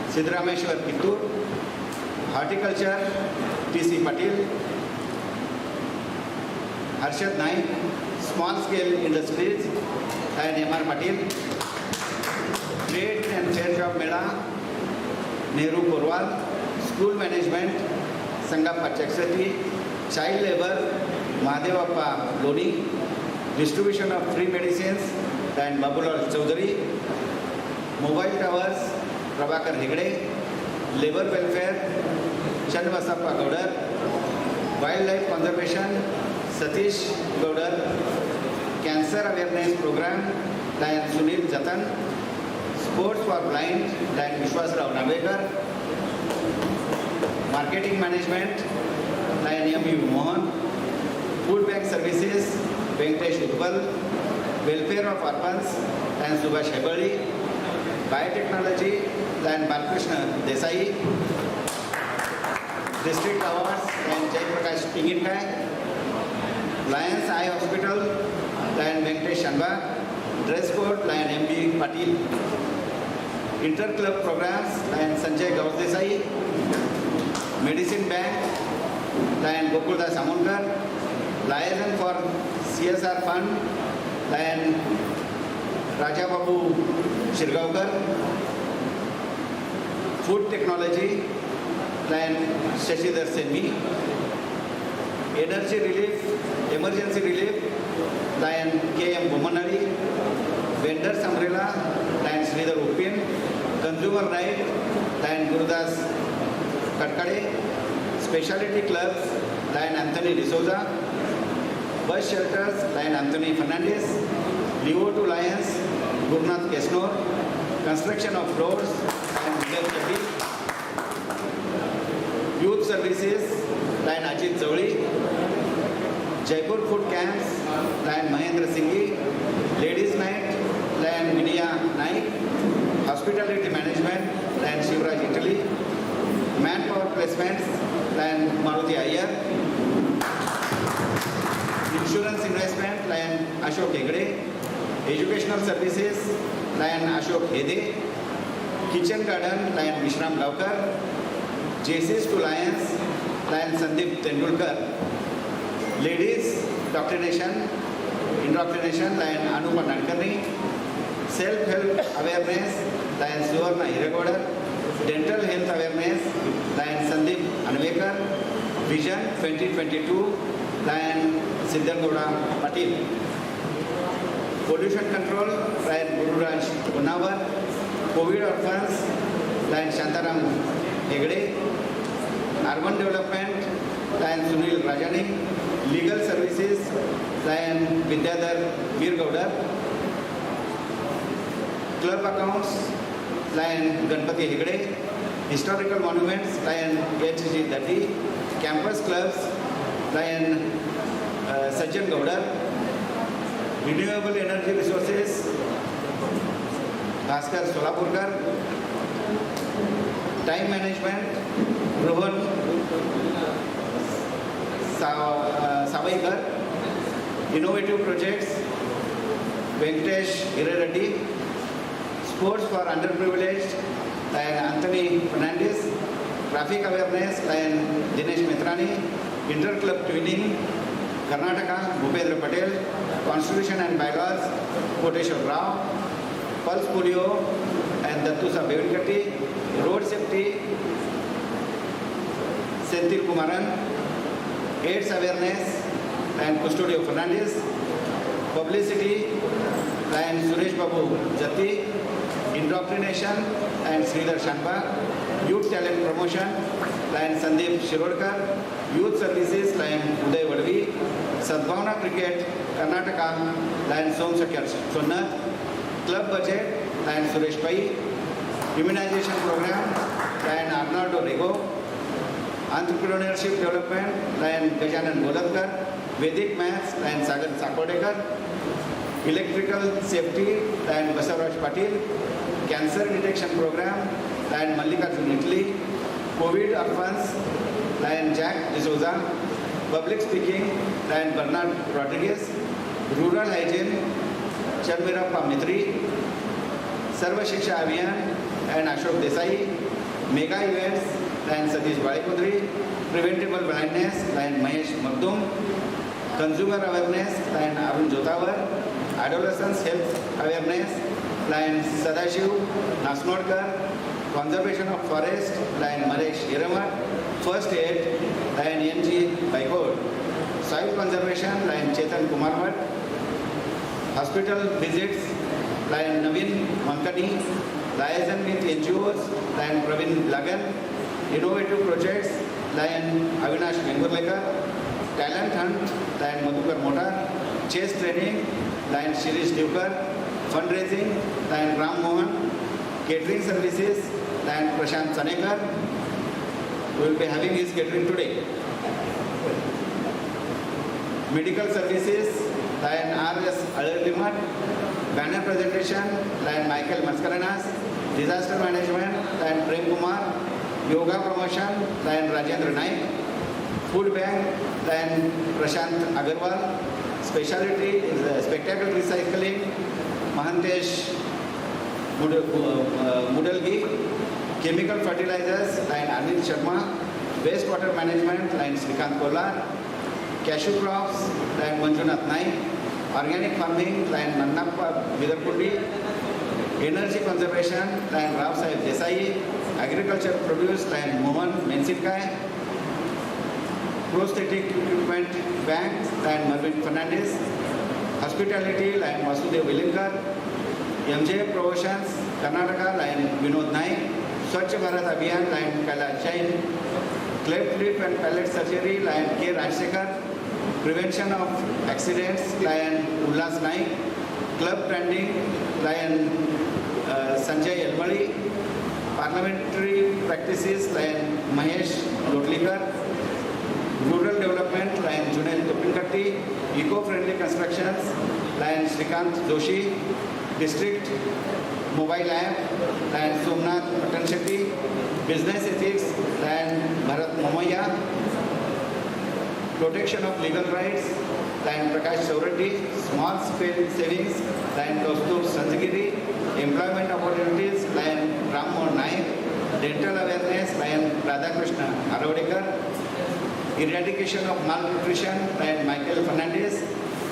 Sidrameshwar Kittur. Horticulture, T.C. Patil. Harshad Naik. Small Scale Industries, and M.R. Patil. Trade and Fair Job Mela, Nehru Porwal. School Management, Sangappa Chaksati. Child Labor, Mahadevappa Loni. Distribution of Free Medicines, and Babulal Chaudhary. Mobile Towers, Prabhakar Hegde. Labor Welfare, Channabasappa Gaudar. Wildlife Conservation, Satish Gaudar. Cancer Awareness Program, Lion Sunil Jatan. Sports for Blind, Lion Vishwas Rao Navekar. Marketing Management, Lion M.U. Mohan. Food Bank Services, Venkatesh Utpal. Welfare of Orphans, Lion Subhash Hebali. Biotechnology, Lion Balkrishna Desai. District Awards, Lion Jai Prakash Pingitkai. Lions Eye Hospital, Lion Venkatesh Shanbhag. Dress Code, Lion M.B. Patil. Inter-club programs, Lion Sanjay Gaurdesai. Medicine Bank, Lion Gokuldas Amonkar. Liaison for CSR Fund, Lion Raja Babu Shirgaonkar. Food Technology, Lion Shashidhar Senmi. Energy Relief, Emergency Relief, Lion K.M. Bomanari. Vendors Umbrella, Lion Sridhar Upin. Consumer Right, Lion Gurudas Katkade. Specialty Clubs, Lion Anthony D'Souza. Bus Shelters, Lion Anthony Fernandez. Leo to Lions, Gurnath Kesnor. Construction of Roads, Lion Vijay Chetty. Youth Services, Lion Ajit Zawli. Jaipur Food Camps, Lion Mahendra Singhi. Ladies Night, Lion Vinaya Naik. Hospitality Management, Lion Shivraj Italy. Manpower Placements, Lion Maruti Iyer. Insurance Investment, Lion Ashok Hegde. Educational Services, Lion Ashok Hede. Kitchen Garden, Lion Vishram Gaukar. JCs to Lions, Lion Sandeep Tendulkar. Ladies Indoctrination, Lion Anupa Nadkarni. Self-help awareness, Lion Suvarna Hiregoda. Dental health awareness, Lion Sandeep Anvekar. Vision 2022, Lion Siddhargowda Patil. Pollution Control, Lion Gururaj Unawar. COVID Orphans, Lion Shantaram Hegde. Urban Development, Lion Sunil Rajani. Legal Services, Lion Vidyadhar Veergowda. Club Accounts, Lion Ganpati Hegde. Historical Monuments, Lion H.G. Datti. Campus Clubs, Lion Sajjan Gowda. Renewable Energy Resources, Bhaskar Solapurkar. Time Management, Rohan Savaikar. Innovative Projects, Venkatesh Hirereddy. Sports for Underprivileged, Lion Anthony Fernandez. Traffic Awareness, Lion Dinesh Mitrani. Inter-Club Twinning, Karnataka, Bhupendra Patel. Constitution and Bylaws, Koteshwar Rao. Pulse Polio and Dattusa Bevilkatti. Road Safety, Senthil Kumaran. AIDS Awareness, and Custodio Fernandez. Publicity, Lion Suresh Babu Jatti. Indoctrination, and Sridhar Shanbhag. Youth Talent Promotion, Lion Sandeep Shirodkar. Youth Services, Lion Uday Vadvi. Sadbhavana Cricket, Karnataka, Lion Somsakyar Sonnath. Club Budget, Lion Suresh Pai. Immunization Program, Lion Arnaldo Rego. Entrepreneurship Development, Lion Gajanan Goladkar. Vedic Maths, Lion Sagar Sakodekar. Electrical Safety, Lion Basaraj Patil. Cancer Detection Program, Lion Mallikarjun Italy. COVID Orphans, Lion Jack D'Souza. Public Speaking, Lion Bernard Rodriguez. Rural Hygiene, Charmirappa Mitri. Sarva Shiksha Abhiyan, and Ashok Desai. Mega Events, Lion Satish Balikudri. Preventable Blindness, Lion Mahesh Magdum. Consumer Awareness, Lion Arun Jotawar. Adolescents Health Awareness, Lion Sadashiv Nasnodkar. Conservation of Forest, Lion Maresh Hiramat. First Aid, Lion N.G. Baikod. Soil Conservation, Lion Chetan Kumar Bhatt. Hospital Visits, Lion Naveen Mankani. Liaison with NGOs, Lion Praveen Lagan. Innovative Projects, Lion Avinash Mengurlekar. Talent Hunt, Lion Madhukar Motar. Chess Training, Lion Shirish Divkar. Fundraising, Lion Ram Mohan. Catering Services, Lion Prashant Sanekar. we will be having his catering today. Medical services, Lion R.S. Alalimat. Banner presentation, Lion Michael Maskaranas. Disaster management, Lion Prem Kumar. Yoga promotion, Lion Rajendra Naik. Food bank, Lion Prashant Agarwal. Specialty is spectacle recycling, Mahantesh Mudalgi. Chemical fertilizers, Lion Anil Sharma. Wastewater management, Lion Srikant Kolar. Cashew crops, Lion Manjunath Naik. Organic farming, Lion Nannappa Vidarpundi. Energy conservation, Lion Rao Sahib Desai. Agriculture produce, Lion Mohan Mensitkai. Prosthetic equipment bank, Lion Marvin Fernandez. Hospitality, Lion Vasudev Vilinkar. MJ Promotions, Karnataka, Lion Vinod Naik. Swachh Bharat Abhiyan, Lion Kailash Jain. Cleft lip and palate surgery, Lion K. Rajsekhar. Prevention of accidents, Lion Ullas Naik. Club branding, Lion Sanjay Elmali. Parliamentary practices, Lion Mahesh Lotlikar. Rural development, Lion Junaid Topinkatti. Eco-friendly constructions, Lion Srikant Joshi. District mobile app, Lion Somnath Patan Shetty. Business ethics, Lion Bharat Momaya. Protection of legal rights, Lion Prakash Saurati. Small scale savings, Lion Kaustubh Sanjagiri. Employment opportunities, Lion Ram Mohan Naik. Dental awareness, Lion Radhakrishna Arodekar. Eradication of malnutrition, Lion Michael Fernandez.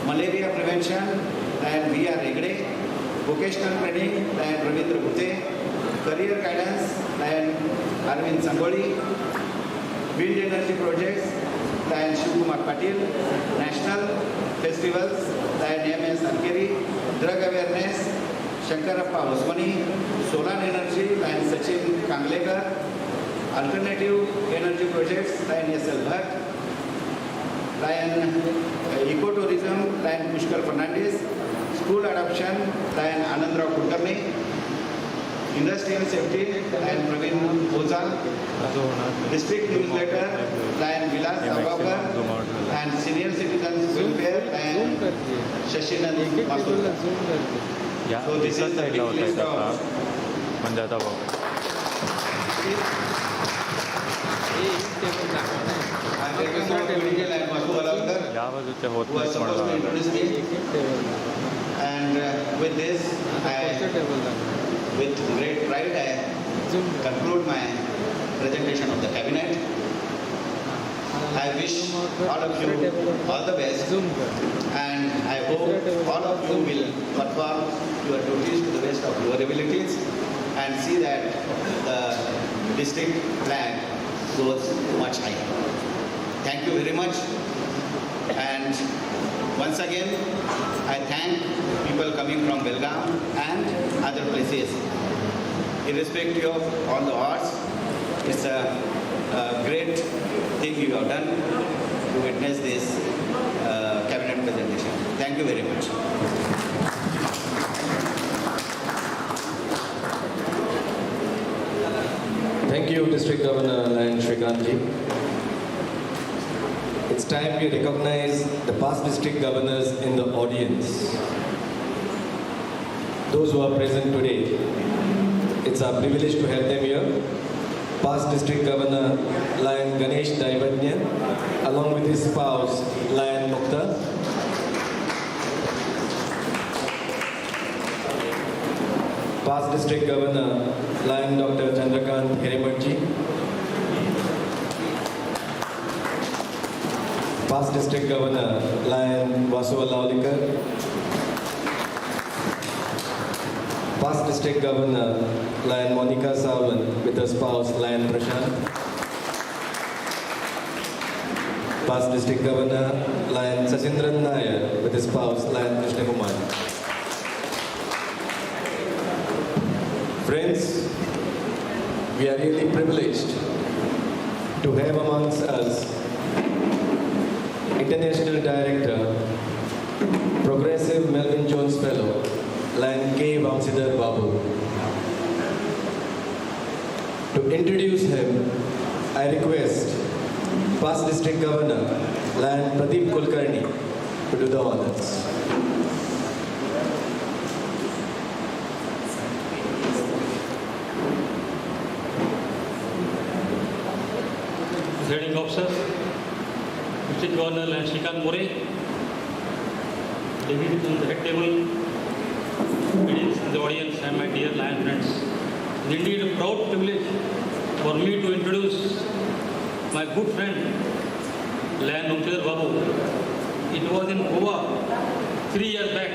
Malaria prevention, Lion V.R. Hegde. Vocational training, Lion Ravindra Bhute. Career guidance, Lion Arvind Sangoli. Wind energy projects, Lion Shivkumar Patil. National festivals, Lion M.S. Ankeri. Drug awareness, Shankarappa Osmani. Solar energy, Lion Sachin Kanglekar. Alternative energy projects, Lion S.L. Bhatt. Lion ecotourism, Lion Pushkar Fernandez. School adoption, Lion Anandrao Kulkarni. Industrial safety, Lion Praveen Oza. District newsletter, Lion Vilas Sabhavkar. And senior citizens welfare, Lion Shashinand Masur. So this is the big list of बन जाता वो ಯಾವ ಜೊತೆ who was supposed to introduce me. And with this, with great pride, I conclude my presentation of the cabinet. I wish all of you all the best, and I hope all of you will perform your duties to the best of your abilities and see that the district flag goes much higher. Thank you very much. And once again, I thank people coming from Belgaum and other places. Irrespective of all the odds, it's a great thing you have done to witness this cabinet presentation. Thank you very much. Thank you, District Governor Lion Srikant ji. It's time we recognize the past district governors in the audience. Those who are present today, it's our privilege to have them here. Past District Governor Lion Ganesh Daivadnya, along with his spouse Lion Mukta. Past District Governor Lion Dr. Chandrakant Hirematji. Past District Governor Lion Vasu Allaulikar. Past District Governor Lion Monica Sawant with her spouse Lion Prashant. Past District Governor Lion Sachindran Nair with his spouse Lion Krishna Kumar. Friends, we are really privileged to have amongst us International Director, Progressive Melvin Jones Fellow, Lion K. Vamsidhar Babu. To introduce him, I I request past District Governor Lion Pradeep Kulkarni to do the honors. Presiding officers, District Governor Lion Shrikant More, ladies on the head table, ladies in the audience, and my dear Lion friends. It is indeed a proud privilege for me to introduce my good friend Lion Vamshidhar Babu. It was in Goa 3 years back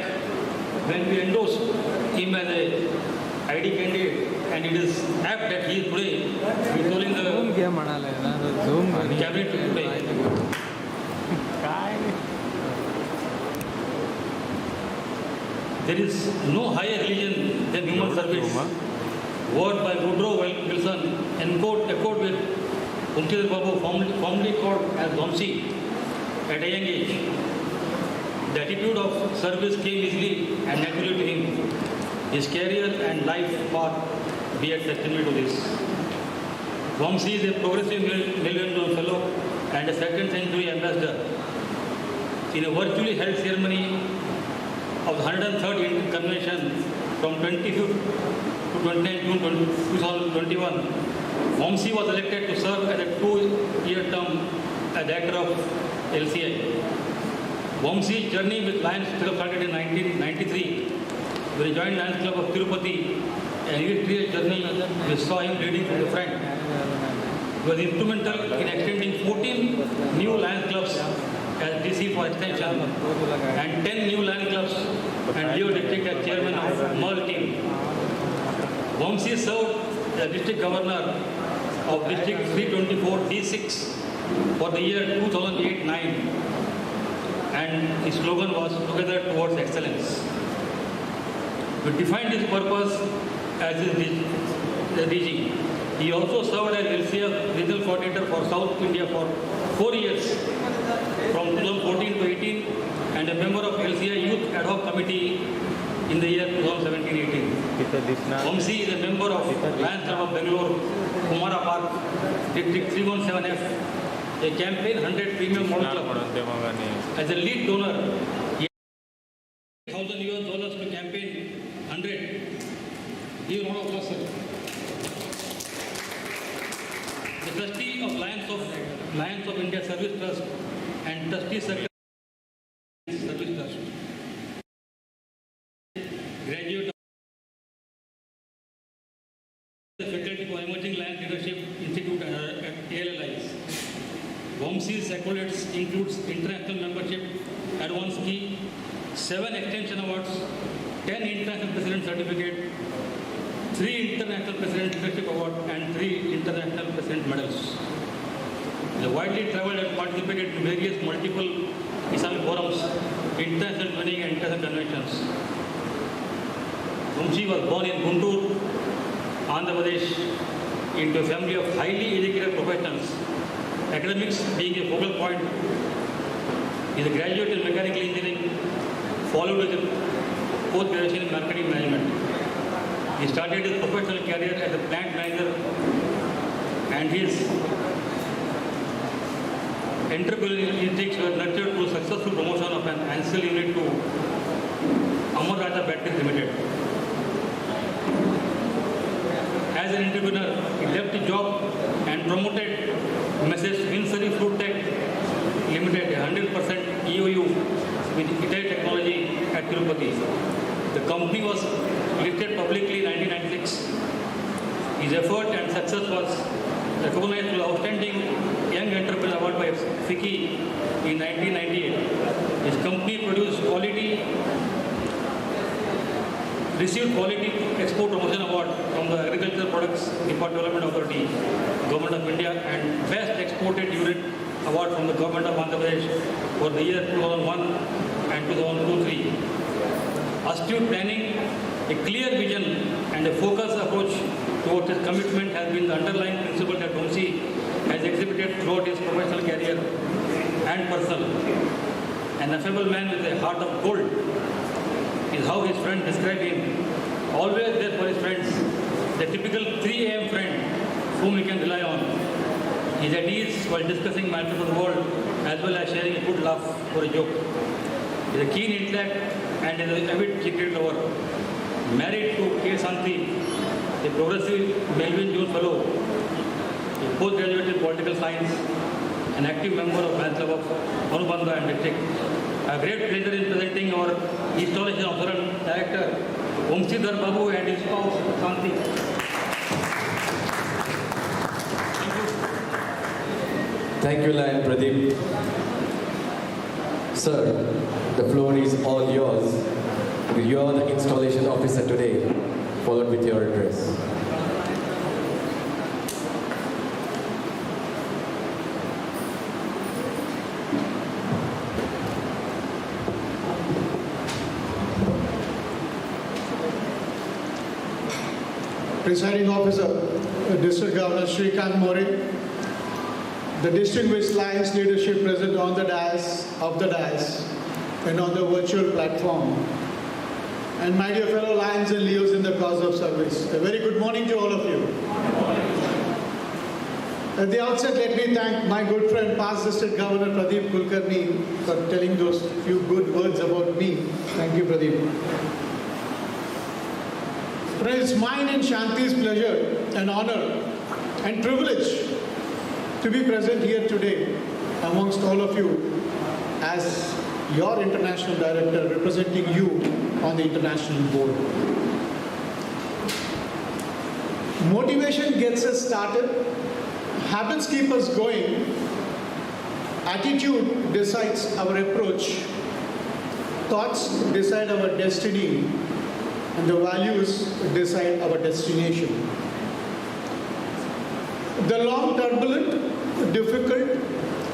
when we endorsed him as a ID candidate, and it is apt that he is today controlling the cabinet today. There is no higher religion than human service. Word by Woodrow Wilson, echoed with Vamshidhar Babu, formerly called as Vamsi, at a young age. The attitude of service came easily and naturally to him. His career and life path be a testimony to this. Vamsi is a progressive Millennium Fellow and a second century ambassador. In a virtually held ceremony of the 103rd Indian Convention from 25th to 29th June 2021, Vamsi was elected to serve as a 2-year term as director of LCI. Vamsi's journey with Lions Club started in 1993 when he joined Lions Club of Tirupati, an illustrious journey which saw him leading from the front. He was instrumental in extending 14 new Lions Clubs as DC for extension and 10 new Lions Clubs and Leo District as chairman of Merle team. Vamsi served as District Governor of District 324 D6 for the year 2008-9, and his slogan was Together Towards Excellence. We defined his purpose as the DG. He also served as LCF Regional Coordinator for South India for 4 years, from 2014 to 18, and a member of LCI Youth Ad Hoc Committee in the year 2017-18. Vamsi is a member of Lions Club of Bangalore, Kumara Park, District 317F, a campaign 100 premium model club. As a lead donor, he $1,000 to campaign 100. Give a round of applause, sir. The trustee of Lions of India Service Trust and trustee secretary Service Trust. Graduate of the Faculty for Emerging Lions Leadership Institute at ALLIs. Vamsi's accolades includes international membership, advance key, 7 extension awards, 10 international president certificate, 3 international president leadership award, and 3 international president medals. He widely traveled and participated in various multiple Islamic forums, international training and international conventions. Vamsi was born in Guntur, Andhra Pradesh, into a family of highly educated professionals, academics being a focal point. He is a graduate in mechanical engineering, followed with a post-graduation in marketing management. He started his professional career as a plant manager, and his entrepreneurial instincts were nurtured through successful promotion of an ancillary unit to Amar Raja Batteries Limited. As an entrepreneur, he left the job and promoted Mrs. Winsary Fruit Tech Limited, a 100% EOU with Hitachi technology at Tirupati. The company was listed publicly in 1996. His effort and success was recognized with the Outstanding Young Entrepreneur Award by FICCI in 1998. His company received Quality Export Promotion Award from the Agricultural Products Import Development Authority, Government of India, and Best Exported Unit Award from the Government of Andhra Pradesh for the year 2001 and 2002-03. Astute planning, a clear vision, and a focused approach towards his commitment has been the underlying principle that Vamsi has exhibited throughout his professional career and personal. An affable man with a heart of gold is how his friends describe him. Always there for his friends, the typical 3 a.m. friend whom he can rely on. his ideas while discussing matters of the world as well as sharing a good laugh or a joke. He is a keen intellect and is an avid cricket lover. Married to K. Santi, a progressive Melvin Jones Fellow, a postgraduate in political science, an active member of Fans Club of Anubandha and District. A great pleasure in presenting our installation of Saran director Omsidhar Babu and his spouse Santi. Thank you, Lion Pradeep. Sir, the floor is all yours. You are the installation officer today, followed with your address. Presiding Officer, District Governor Shrikant More, the distinguished Lions leadership present on the dais, and on the virtual platform, and my dear fellow Lions and Leos in the cause of service. A very good morning to all of you. At the outset, let me thank my good friend, past District Governor Pradeep Kulkarni, for telling those few good words about me. Thank you, Pradeep. Friends, it's mine and Shanti's pleasure and honor and privilege to be present here today amongst all of you as your international director representing you on the international board. Motivation gets us started, habits keep us going, attitude decides our approach, thoughts decide our destiny, and the values decide our destination. The long, turbulent, difficult,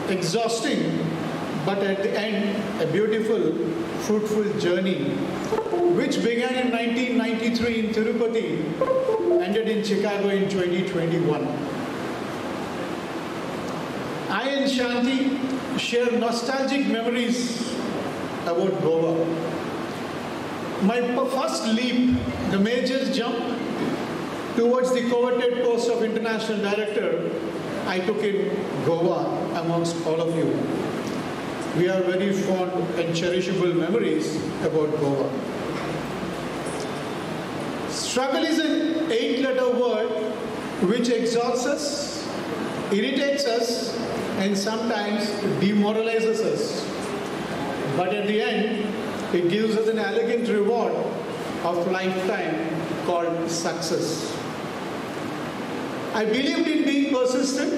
exhausting, but at the end, a beautiful, fruitful journey, which began in 1993 in Tirupati, ended in Chicago in 2021. I and Shanti share nostalgic memories about Goa. My first leap, the major jump towards the coveted post of International Director, I took in Goa amongst all of you. We have very fond and cherishable memories about Goa. Struggle is an 8-letter word which exhausts us, irritates us, and sometimes demoralizes us. But at the end, it gives us an elegant reward of lifetime called success. I believed in being persistent,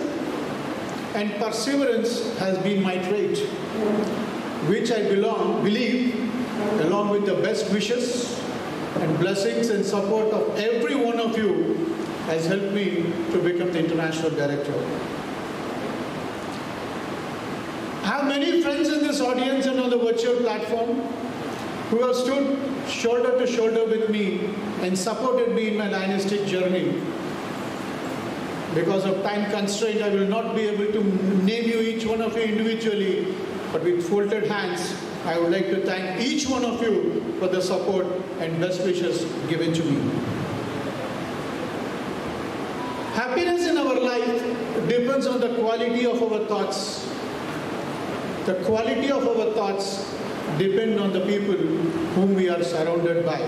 and perseverance has been my trait, which I believe, along with the best wishes and blessings and support of every one of you, has helped me to become the international director. I have many friends in this audience and on the virtual platform who have stood shoulder to shoulder with me and supported me in my dynastic journey. Because of time constraint, I will not be able to name you each one of you individually, but with folded hands, I would like to thank each one of you for the support and best wishes given to me. Happiness in our life depends on the quality of our thoughts. The quality of our thoughts depend on the people whom we are surrounded by.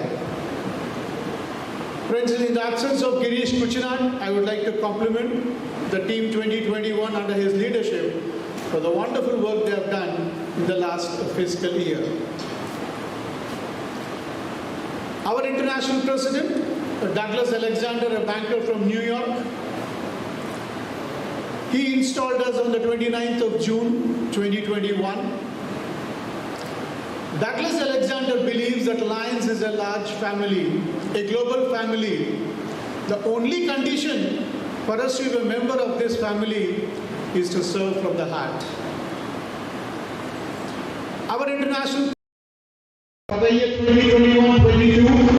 Friends, in the absence of Girish Kuchinad, I would like to compliment the team 2021 under his leadership for the wonderful work they have done in the last fiscal year. Our international president, Douglas Alexander, a banker from New York, he installed us on the 29th of June 2021. Douglas Alexander believes that Lions is a large family, a global family. The only condition for us to be a member of this family is to serve from the heart. Our international for the year 2021-22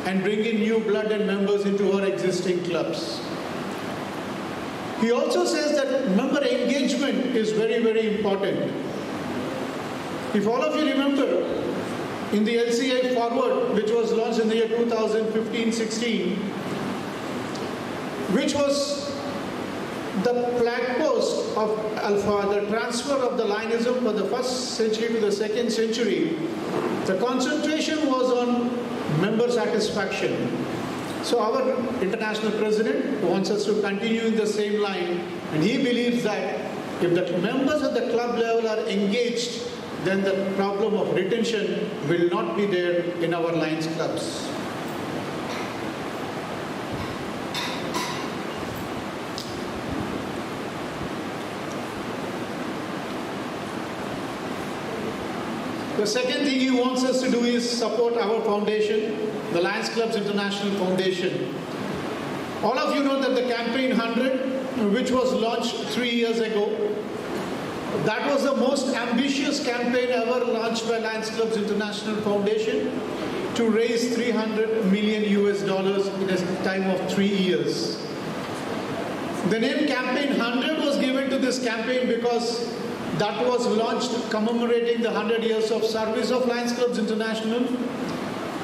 and bring in new blood and members into our existing clubs. He also says that member engagement is very, very important. If all of you remember, in the LCA Forward, which was launched in the year 2015-16, which was the flag post of Alpha, the transfer of the Lionism from the 1st century to the 2nd century, the concentration was on member satisfaction. So our international president wants us to continue in the same line, and he believes that if the members at the club level are engaged, then the problem of retention will not be there in our Lions clubs. The second thing he wants us to do is support our foundation, the Lions Clubs International Foundation. All of you know that the Campaign 100, which was launched 3 years ago, that was the most ambitious campaign ever launched by Lions Clubs International Foundation to raise $300 million in a time of 3 years. The name Campaign 100 was given to this campaign because that was launched commemorating the 100 years of service of Lions Clubs International.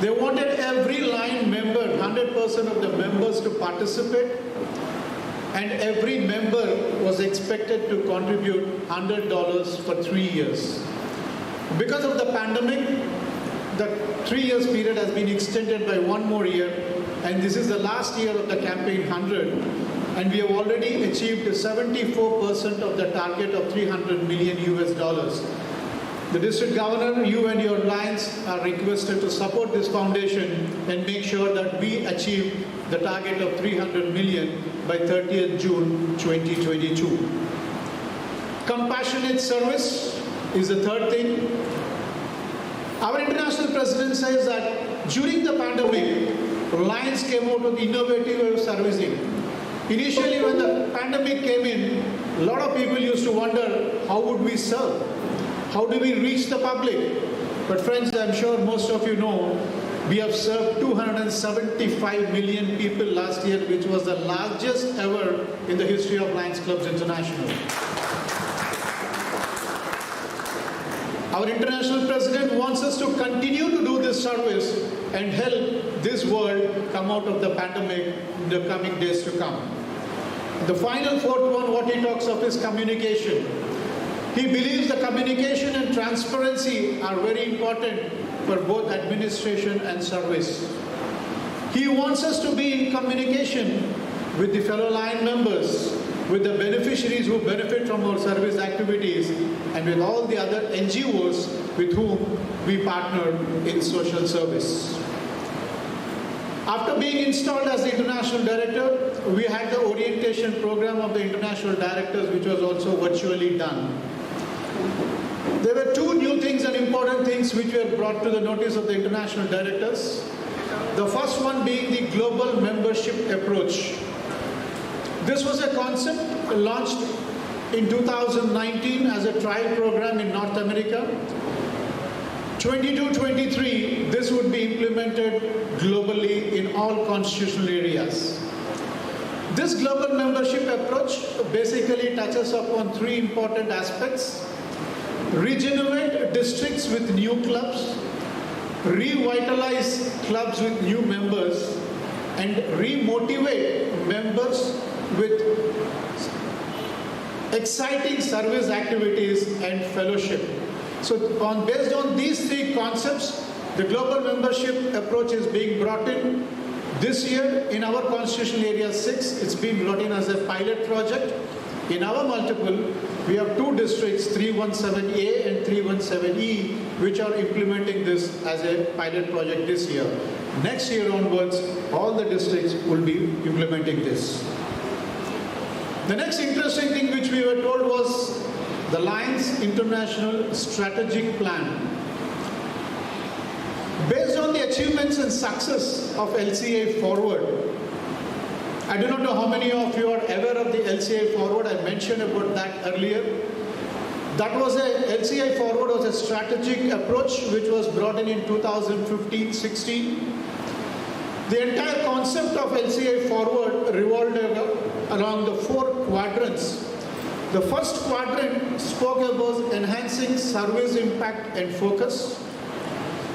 They wanted every line member, 100% of the members to participate, and every member was expected to contribute $100 for 3 years. Because of the pandemic, the 3 years period has been extended by 1 more year, and this is the last year of the Campaign 100. And we have already achieved 74% of the target of $300 million. The district governor, you and your Lions are requested to support this foundation and make sure that we achieve the target of $300 million by 30th June 2022. Compassionate service is the third thing. Our international president says that during the pandemic, Lions came out with innovative way of servicing. Initially, when the pandemic came in, a lot of people used to wonder, how would we serve? How do we reach the public? But friends, I'm sure most of you know, we have served 275 million people last year, which was the largest ever in the history of Lions Clubs International. Our international president wants us to continue to do this service and help this world come out of the pandemic in the coming days to come. The final fourth one, what he talks of is communication. He believes the communication and transparency are very important for both administration and service. He wants us to be in communication with the fellow Lion members, with the beneficiaries who benefit from our service activities, and with all the other NGOs with whom we partner in social service. After being installed as the international director, we had the orientation program of the international directors, which was also virtually done. There were two new things and important things which were brought to the notice of the international directors. The first one being the global membership approach. This was a concept launched in 2019 as a trial program in North America. 22-23, this would be implemented globally in all constitutional areas. This global membership approach basically touches upon three important aspects: regenerate districts with new clubs, revitalize clubs with new members, and remotivate members with exciting service activities and fellowship. So based on these three concepts, the global membership approach is being brought in. This year in our constitutional area 6, it's been brought in as a pilot project. In our multiple, we have two districts, 317A and 317E, which are implementing this as a pilot project this year. Next year onwards, all the districts will be implementing this. The next interesting thing which we were told was the Lions International Strategic Plan. Based on the achievements and success of LCA Forward, I do not know how many of you are aware of the LCA Forward. I mentioned about that earlier. That was LCA Forward was a strategic approach which was brought in 2015-16. The entire concept of LCA Forward revolved along the 4 quadrants. The first quadrant spoke about enhancing service impact and focus.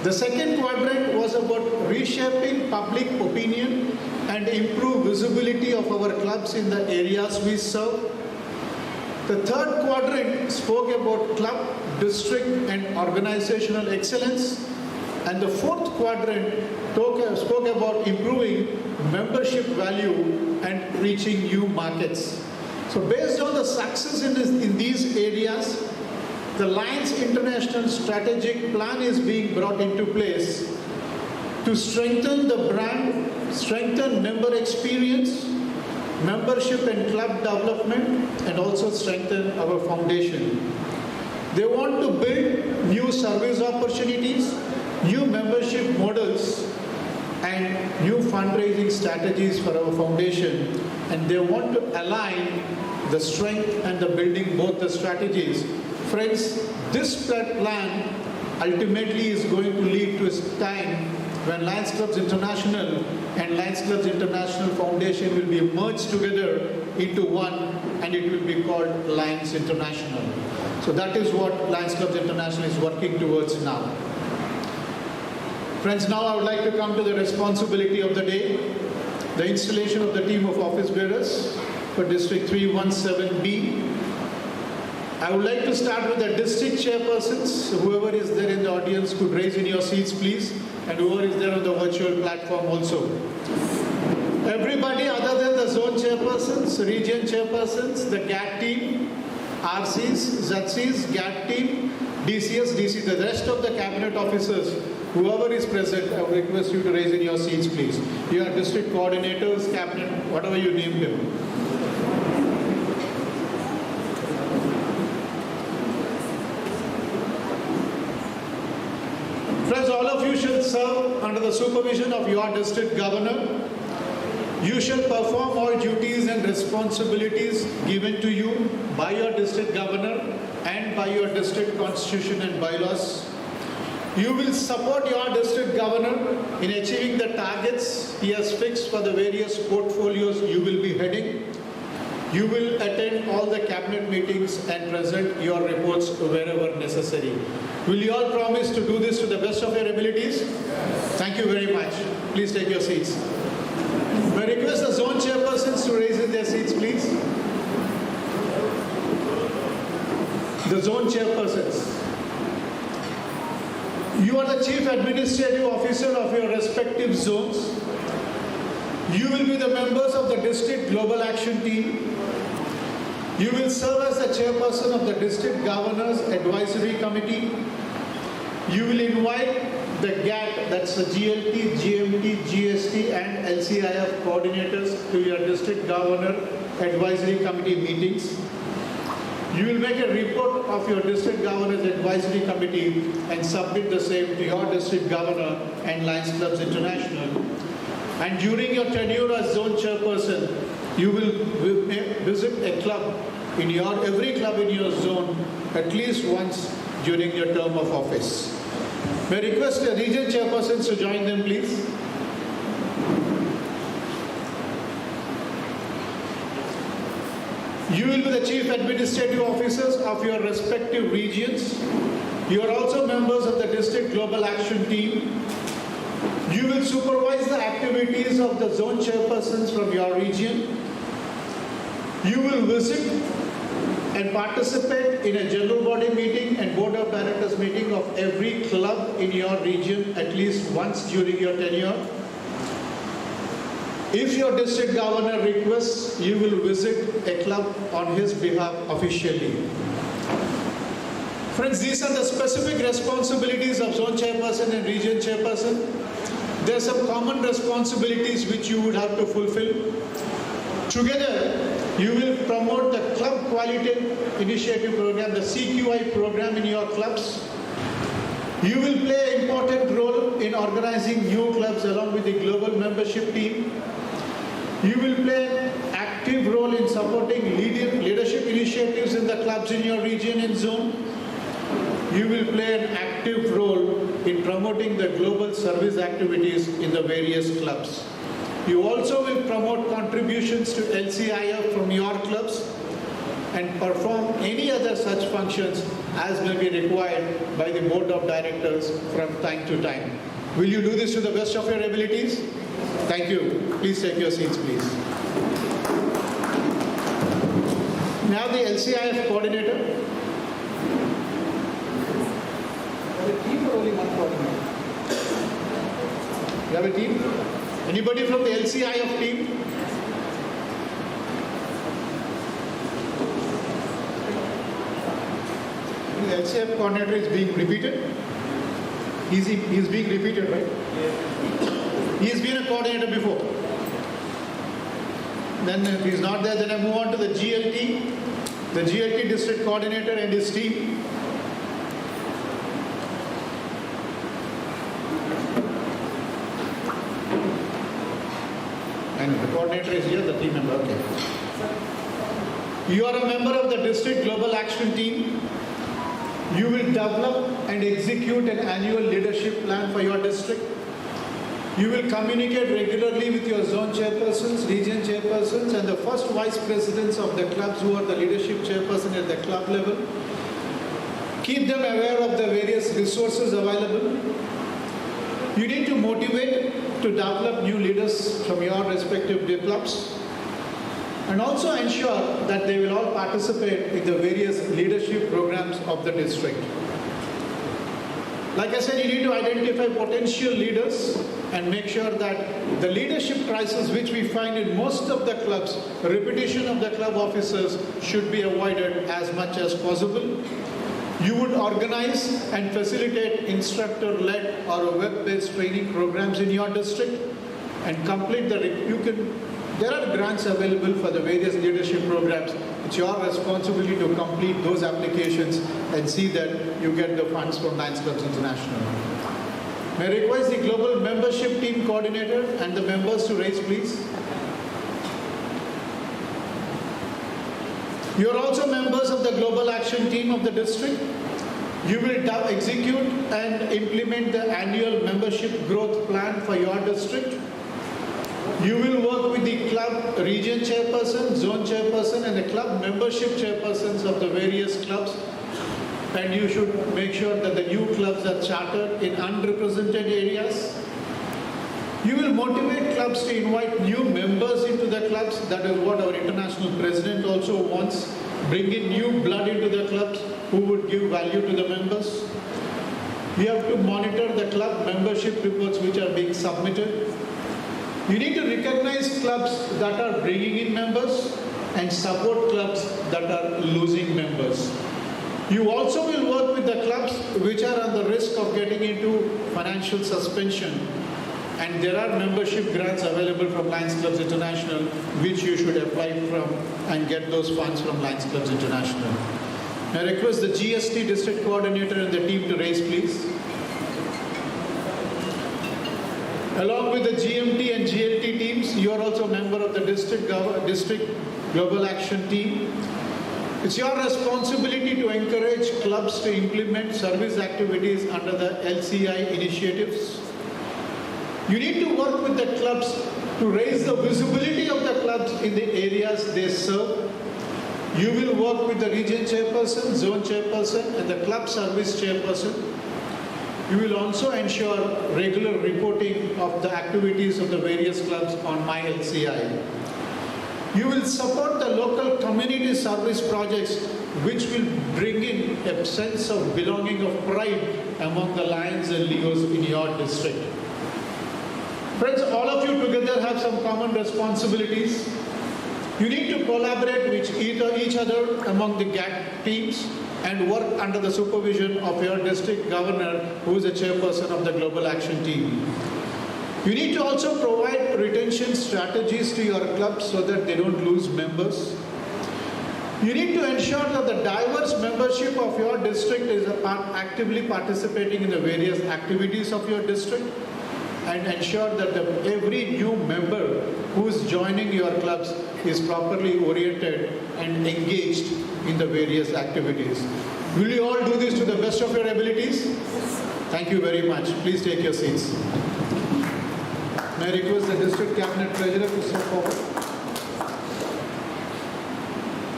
The second quadrant was about reshaping public opinion and improve visibility of our clubs in the areas we serve. The third quadrant spoke about club, district and organizational excellence. And the fourth quadrant spoke about improving membership value and reaching new markets. So based on the success in these areas, the Lions International strategic plan is being brought into place to strengthen the brand, strengthen member experience, membership and club development, and also strengthen our foundation. They want to build new service opportunities, new membership models, and new fundraising strategies for our foundation. And they want to align the strength and the building both the strategies. Friends, this plan ultimately is going to lead to a time when Lions Clubs International and Lions Clubs International Foundation will be merged together into one, and it will be called Lions International. So that is what Lions Clubs International is working towards now. Friends, now I would like to come to the responsibility of the day, the installation of the team of office bearers for District 317B. I would like to start with the district chairpersons. Whoever is there in the audience could raise in your seats, please, and whoever is there on the virtual platform also. Everybody other than the zone chairpersons, region chairpersons, the GAT team, RCs, ZCs, GAT team, DCS, DC, the rest of the cabinet officers, whoever is present, I would request you to raise in your seats, please. You are district coordinators, cabinet, whatever you named them. Friends, all of you shall serve under the supervision of your district governor. You shall perform all duties and responsibilities given to you by your district governor and by your district constitution and bylaws. You will support your district governor in achieving the targets he has fixed for the various portfolios you will be heading. You will attend all the cabinet meetings and present your reports wherever necessary. Will you all promise to do this to the best of your abilities? Thank you very much. Please take your seats. May I request the zone chairpersons to raise in their seats, please. The zone chairpersons. You are the chief administrative officer of your respective zones. You will be the members of the district global action team. You will serve as the chairperson of the district governors advisory committee. You will invite the GAT, that's the GLT, GMT, GST and LCIF coordinators to your district governor advisory committee meetings. You will make a report of your district governor's advisory committee and submit the same to your district governor and Lions Clubs International. And during your tenure as zone chairperson, you will visit a club in every club in your zone at least once during your term of office. May I request the region chairpersons to join them, please. You will be the chief administrative officers of your respective regions. You are also members of the district global action team. You will supervise the activities of the zone chairpersons from your region. You will visit and participate in a general body meeting and board of directors meeting of every club in your region at least once during your tenure. If your district governor requests, you will visit a club on his behalf officially. Friends, these are the specific responsibilities of zone chairperson and region chairperson. There are some common responsibilities which you would have to fulfill. Together, you will promote the Club Quality Initiative Program, the CQI program in your clubs. You will play an important role in organizing new clubs along with the global membership team. You will play an active role in supporting leadership initiatives in the clubs in your region and zone. You will play an active role in promoting the global service activities in the various clubs. You also will promote contributions to LCIF from your clubs and perform any other such functions as may be required by the board of directors from time to time. Will you do this to the best of your abilities? Thank you. Please take your seats, please. Now the LCIF coordinator. A team or only one coordinator? You have a team? Anybody from the LCIF team? The LCIF coordinator is being repeated? He's being repeated, right? He's been a coordinator before. Then if he's not there, then I move on to the GLT. The GLT district coordinator and his team. And the coordinator is here, the team member. Okay. You are a member of the district global action team. You will develop and execute an annual leadership plan for your district. You will communicate regularly with your zone chairpersons, region chairpersons, and the first vice presidents of the clubs who are the leadership chairperson at the club level. Keep them aware of the various resources available. You need to motivate to develop new leaders from your respective clubs, and also ensure that they will all participate in the various leadership programs of the district. Like I said, you need to identify potential leaders and make sure that the leadership crisis which we find in most of the clubs, repetition of the club officers, should be avoided as much as possible. You would organize and facilitate instructor-led or web-based training programs in your district and complete there are grants available for the various leadership programs. It's your responsibility to complete those applications and see that you get the funds from Lions Clubs International. May I request the global membership team coordinator and the members to raise, please. You are also members of the global action team of the district. You will execute and implement the annual membership growth plan for your district. You will work with the club region chairperson, zone chairperson, and the club membership chairpersons of the various clubs. And you should make sure that the new clubs are chartered in unrepresented areas. You will motivate clubs to invite new members into the clubs. That is what our international president also wants. Bring in new blood into the clubs who would give value to the members. You have to monitor the club membership reports which are being submitted. You need to recognize clubs that are bringing in members and support clubs that are losing members. You also will work with the clubs which are on the risk of getting into financial suspension. And there are membership grants available from Lions Clubs International which you should apply from and get those funds from Lions Clubs International. I request the GST district coordinator and the team to raise, please. Along with the GMT and GLT teams, you are also a member of the district global action team. It's your responsibility to encourage clubs to implement service activities under the LCI initiatives. You need to work with the clubs to raise the visibility of the clubs in the areas they serve. You will work with the region chairperson, zone chairperson, and the club service chairperson. You will also ensure regular reporting of the activities of the various clubs on MyLCI. You will support the local community service projects which will bring in a sense of belonging, of pride among the Lions and Leos in your district. Friends, all of you together have some common responsibilities. You need to collaborate with each other among the GAT teams and work under the supervision of your district governor, who is the chairperson of the Global Action Team. You need to also provide retention strategies to your clubs so that they don't lose members. You need to ensure that the diverse membership of your district is actively participating in the various activities of your district, and ensure that every new member who is joining your clubs is properly oriented and engaged in the various activities. Will you all do this to the best of your abilities? Thank you very much. Please take your seats. May I request the district cabinet treasurer to step forward?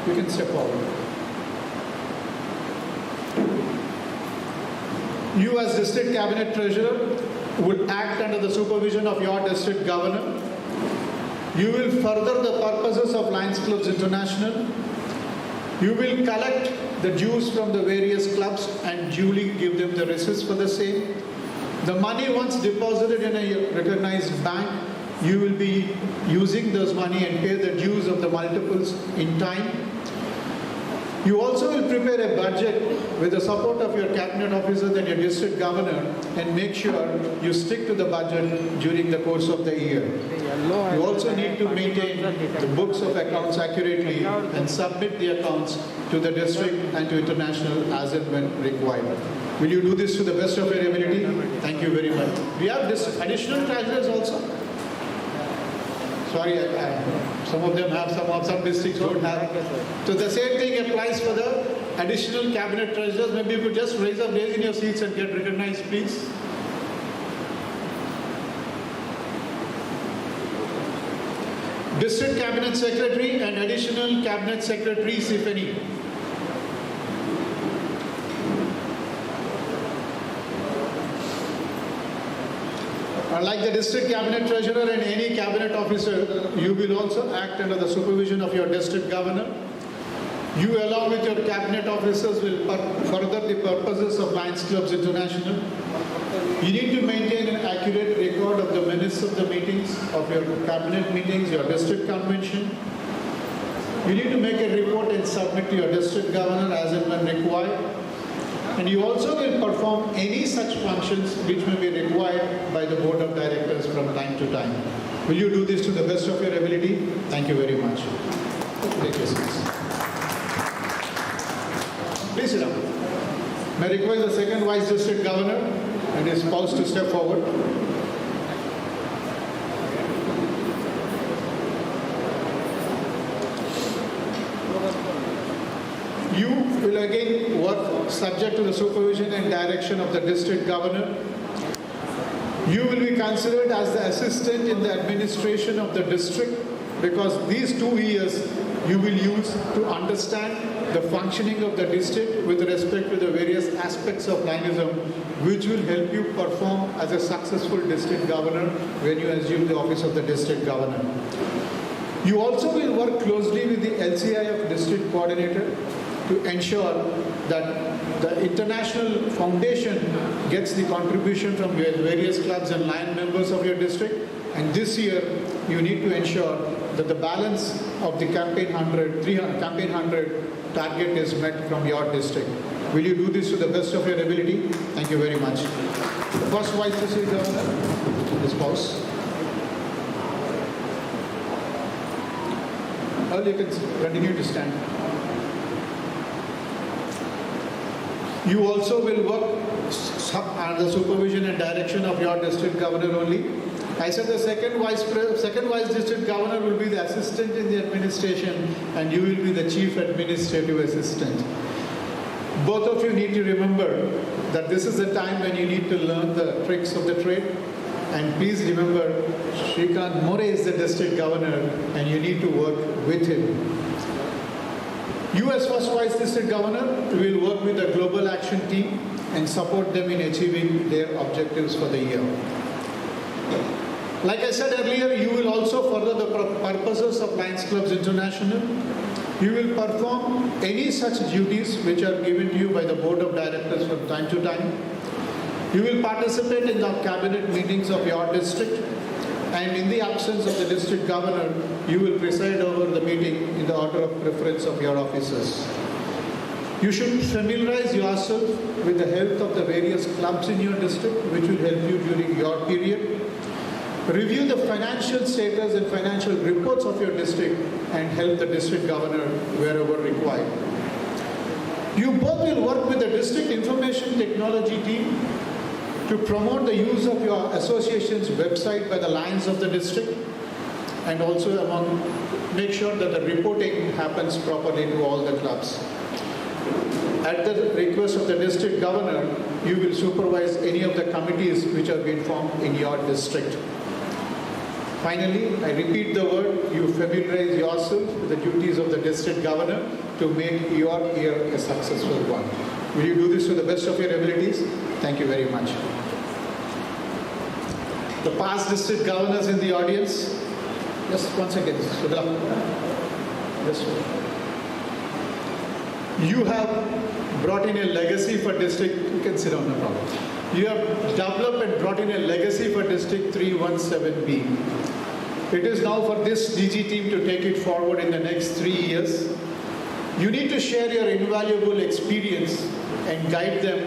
You can step forward. You as district cabinet treasurer will act under the supervision of your district governor. You will further the purposes of Lions Clubs International. You will collect the dues from the various clubs and duly give them the receipts for the same. The money once deposited in a recognized bank, you will be using those money and pay the dues of the multiples in time. You also will prepare a budget with the support of your cabinet officers and your district governor and make sure you stick to the budget during the course of the year. You also need to maintain the books of accounts accurately and submit the accounts to the district and to international as and when required. Will you do this to the best of your ability? Thank you very much. We have additional treasurers also. Sorry, some of them have, some districts don't have. So the same thing applies for the additional cabinet treasurers. Maybe you could just raise in your seats and get recognized, please. District cabinet secretary and additional cabinet secretaries, if any. Like the district cabinet treasurer and any cabinet officer, you will also act under the supervision of your district governor. You along with your cabinet officers will further the purposes of Lions Clubs International. You need to maintain an accurate record of the minutes of the meetings, of your cabinet meetings, your district convention. You need to make a report and submit to your district governor as and when required. And you also will perform any such functions which may be required by the board of directors from time to time. Will you do this to the best of your ability? Thank you very much. Take your seats. Please sit down. May I request the second vice district governor and his spouse to step forward. You will again work subject to the supervision and direction of the district governor. You will be considered as the assistant in the administration of the district because these 2 years you will use to understand the functioning of the district with respect to the various aspects of Lionism, which will help you perform as a successful district governor when you assume the office of the district governor. You also will work closely with the LCI of district coordinator to ensure that the international foundation gets the contribution from various clubs and Lion members of your district. And this year, you need to ensure that the balance of the Campaign 100 target is met from your district. Will you do this to the best of your ability? Thank you very much. First Vice District Governor, his spouse. Or you can continue to stand. You also will work under the supervision and direction of your district governor only. I said the second vice district governor will be the assistant in the administration and you will be the chief administrative assistant. Both of you need to remember that this is the time when you need to learn the tricks of the trade. And please remember, Shrikant More is the district governor and you need to work with him. You as first vice district governor will work with the global action team and support them in achieving their objectives for the year. Like I said earlier, you will also further the purposes of Lions Clubs International. You will perform any such duties which are given to you by the board of directors from time to time. You will participate in the cabinet meetings of your district. And in the absence of the district governor, you will preside over the meeting in the order of preference of your officers. You should familiarize yourself with the health of the various clubs in your district, which will help you during your period. Review the financial status and financial reports of your district and help the district governor wherever required. You both will work with the district information technology team to promote the use of your association's website by the Lions of the district and also make sure that the reporting happens properly to all the clubs. At the request of the district governor, you will supervise any of the committees which have been formed in your district. Finally, I repeat the word, you familiarize yourself with the duties of the district governor to make your year a successful one. Will you do this to the best of your abilities? Thank you very much. The past district governors in the audience, just 1 second, Sudra. Just you have brought in a legacy for district, you can sit down, no problem. You have developed and brought in a legacy for district 317B. It is now for this DG team to take it forward in the next 3 years. You need to share your invaluable experience and guide them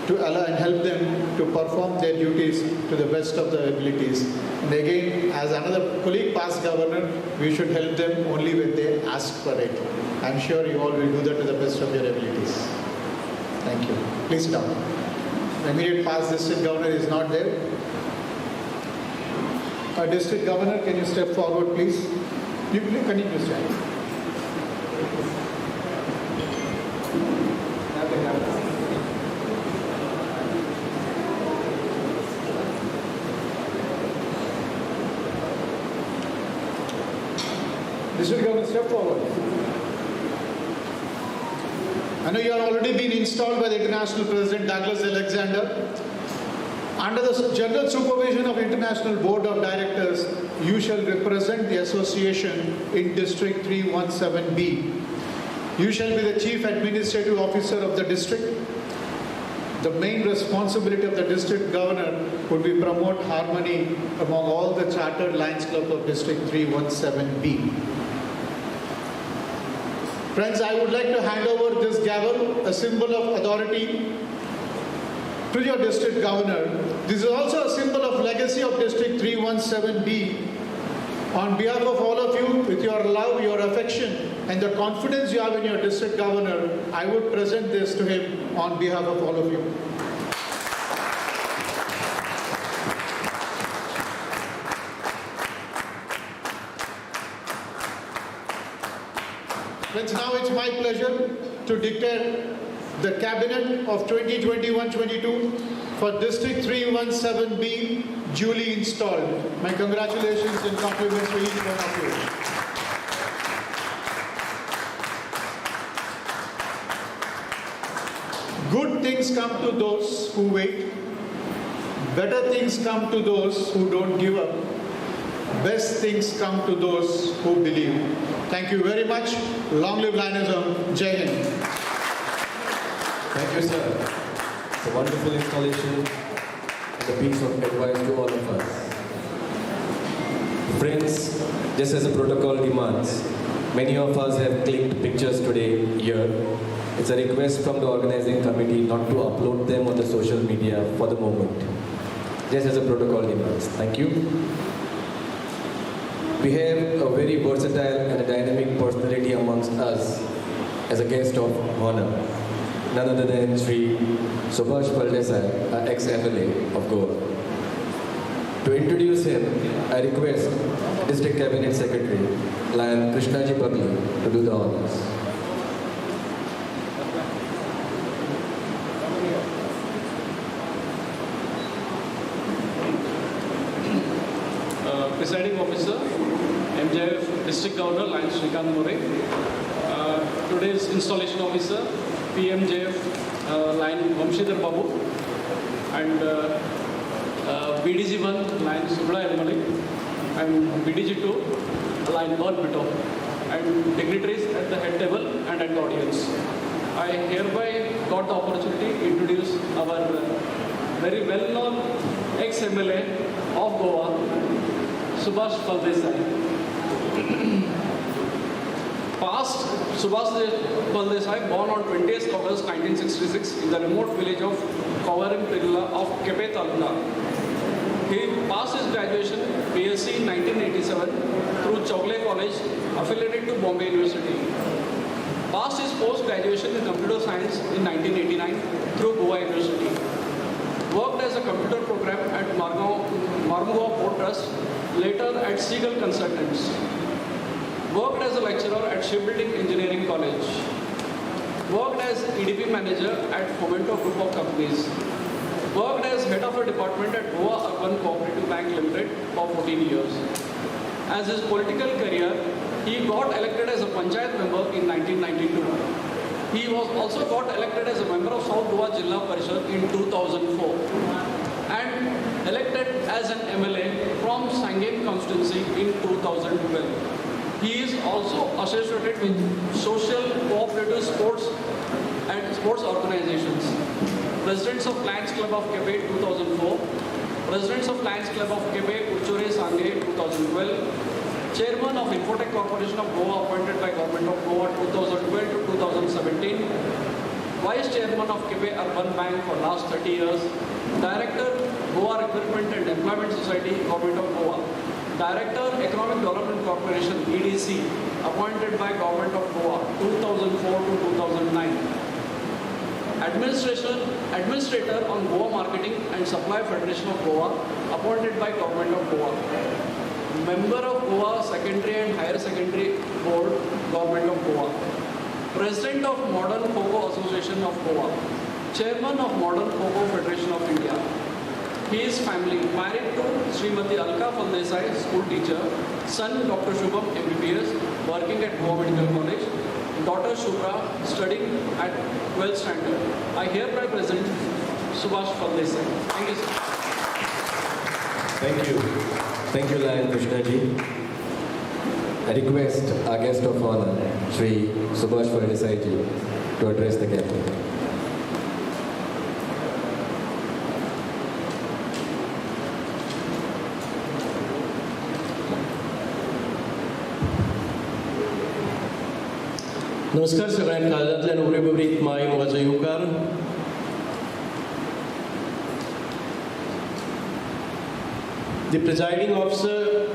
to allow and help them to perform their duties to the best of their abilities. And again, as another colleague past governor, we should help them only when they ask for it. I'm sure you all will do that to the best of your abilities. Thank you. Please sit down. The immediate past district governor is not there. Our district governor, can you step forward, please? You please continue to stand. District governor, step forward. I know you have already been installed by the International President Douglas Alexander. Under the general supervision of International Board of Directors, you shall represent the association in District 317B. You shall be the Chief Administrative Officer of the district. The main responsibility of the district governor would be promote harmony among all the chartered Lions Club of District 317B. Friends, I would like to hand over this gavel, a symbol of authority, to your district governor. This is also a symbol of legacy of District 317B. On behalf of all of you, with your love, your affection, and the confidence you have in your district governor, I would present this to him on behalf of all of you. Friends, now it's my pleasure to declare the Cabinet of 2021-22 for District 317B duly installed. My congratulations and compliments to each one of you. Good things come to those who wait. Better things come to those who don't give up. Best things come to those who believe. Thank you very much. Long live Lionism. Jai Hind. Thank you, sir. It's a wonderful installation and a piece of advice to all of us. Friends, just as the protocol demands, many of us have clicked pictures today here. It's a request from the organizing committee not to upload them on the social media for the moment, just as the protocol demands. Thank you. We have a very versatile and a dynamic personality amongst us as a guest of honor. None other than Sri Subhash Paldesai, our ex-MLA of Goa. To introduce him, I request District Cabinet Secretary, Lion Krishnaji Bagli, to do the honors. Presiding Officer, MJF District Governor, Lion Shrikant More. Today's Installation Officer, PMJF, Lion Vamshidhar Babu, and BDG1, Lion Subra Malik, and BDG2, Lion Earl Pito, and dignitaries at the head table and at the audience. I hereby got the opportunity to introduce our very well-known ex-MLA of Goa, Subhash Paldesai. Past Subhash Paldesai, born on 20th August 1966 in the remote village of Kovarim Tirula of Kepe Talunda. He passed his graduation BSc in 1987 through Chogle College affiliated to Bombay University. Passed his post-graduation in computer science in 1989 through Goa University. Worked as a computer program at Marmugao Port Trust, later at Seagull Consultants. Worked as a lecturer at Shipbuilding Engineering College. Worked as EDP manager at Fomento Group of Companies. Worked as head of a department at Goa Urban Cooperative Bank Limited for 14 years. as his political career, he got elected as a Panchayat member in 1992. He was also got elected as a member of South Goa Jilla Parishad in 2004 and elected as an MLA from Sangem constituency in 2012. He is also associated with social cooperative sports and sports organizations. Presidents of Lions Club of Kepe 2004, Presidents of Lions Club of Kepe Uchure Sanghe 2012, Chairman of Infotech Corporation of Goa appointed by Government of Goa 2012 to 2017, Vice Chairman of Kepe Urban Bank for last 30 years, Director Goa Recruitment and Employment Society, Government of Goa, Director Economic Development Corporation EDC appointed by Government of Goa 2004 to 2009. Administrator on Goa Marketing and Supply Federation of Goa appointed by Government of Goa. Member of Goa Secondary and Higher Secondary Board, Government of Goa. President of Modern Kho-Kho Association of Goa. Chairman of Modern Kho-Kho Federation of India. His family married to Srimati Alka Faldesai, school teacher, son Dr. Shubham MBBS, working at Goa Medical College, daughter Shubhra studying at 12th standard. I hereby present Subhash Faldesai. Thank you, sir. Thank you. Thank you, Lion Krishna ji. I request our guest of honor, Shri Subhash Faldesai ji, to address the gathering. नमस्कार सगळ्यांक काळजांतल्यान उरेबरीत my म्हजो येवकार. The presiding officer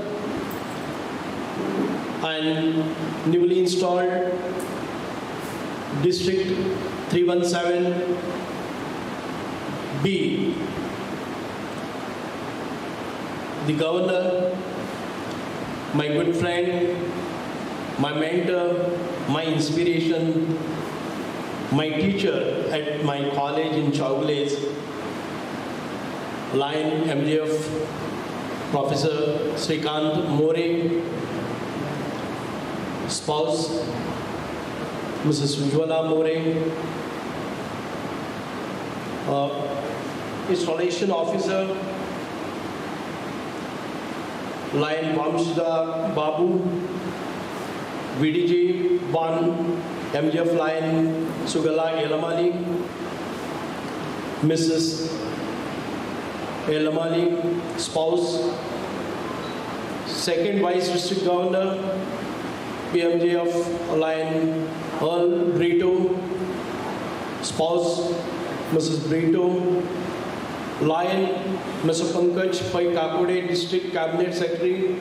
and newly installed District 317B, the governor, my good friend, my mentor, my inspiration, my teacher at my college in Chowglaze, Lion MJF, Professor Srikant More, spouse Mrs. Ujwala More, installation officer Lion Vamshda Babu, VDG Ban MJF Lion Sugala Elamali, Mrs. Elamali, spouse, second Vice District Governor, PMJF Lion Earl Brito, spouse, Mrs. Brito, Lion Mr. Pankaj Pai Kakode, District Cabinet Secretary,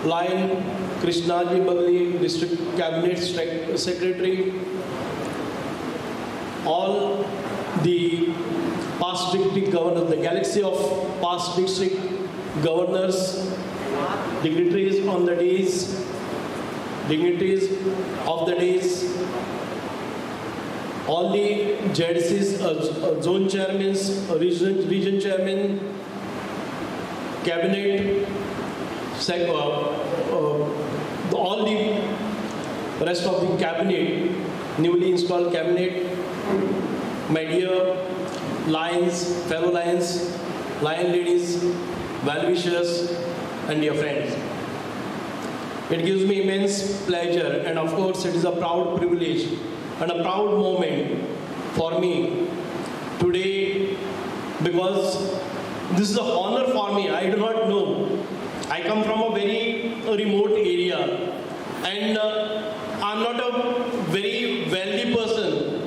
Lion Krishnaji Bagli, District Cabinet Secretary, all the past district governors, the galaxy of past district governors, dignitaries on the days, dignitaries of the days, all the JDCs, zone chairmen, region chairmen, cabinet, all the rest of the cabinet, newly installed cabinet, my dear Lions, fellow Lions, Lion ladies, well-wishers, and dear friends. It gives me immense pleasure, and of course it is a proud privilege and a proud moment for me today, because this is an honor for me. I do not know. I come from a very remote area, and I'm not a very wealthy person.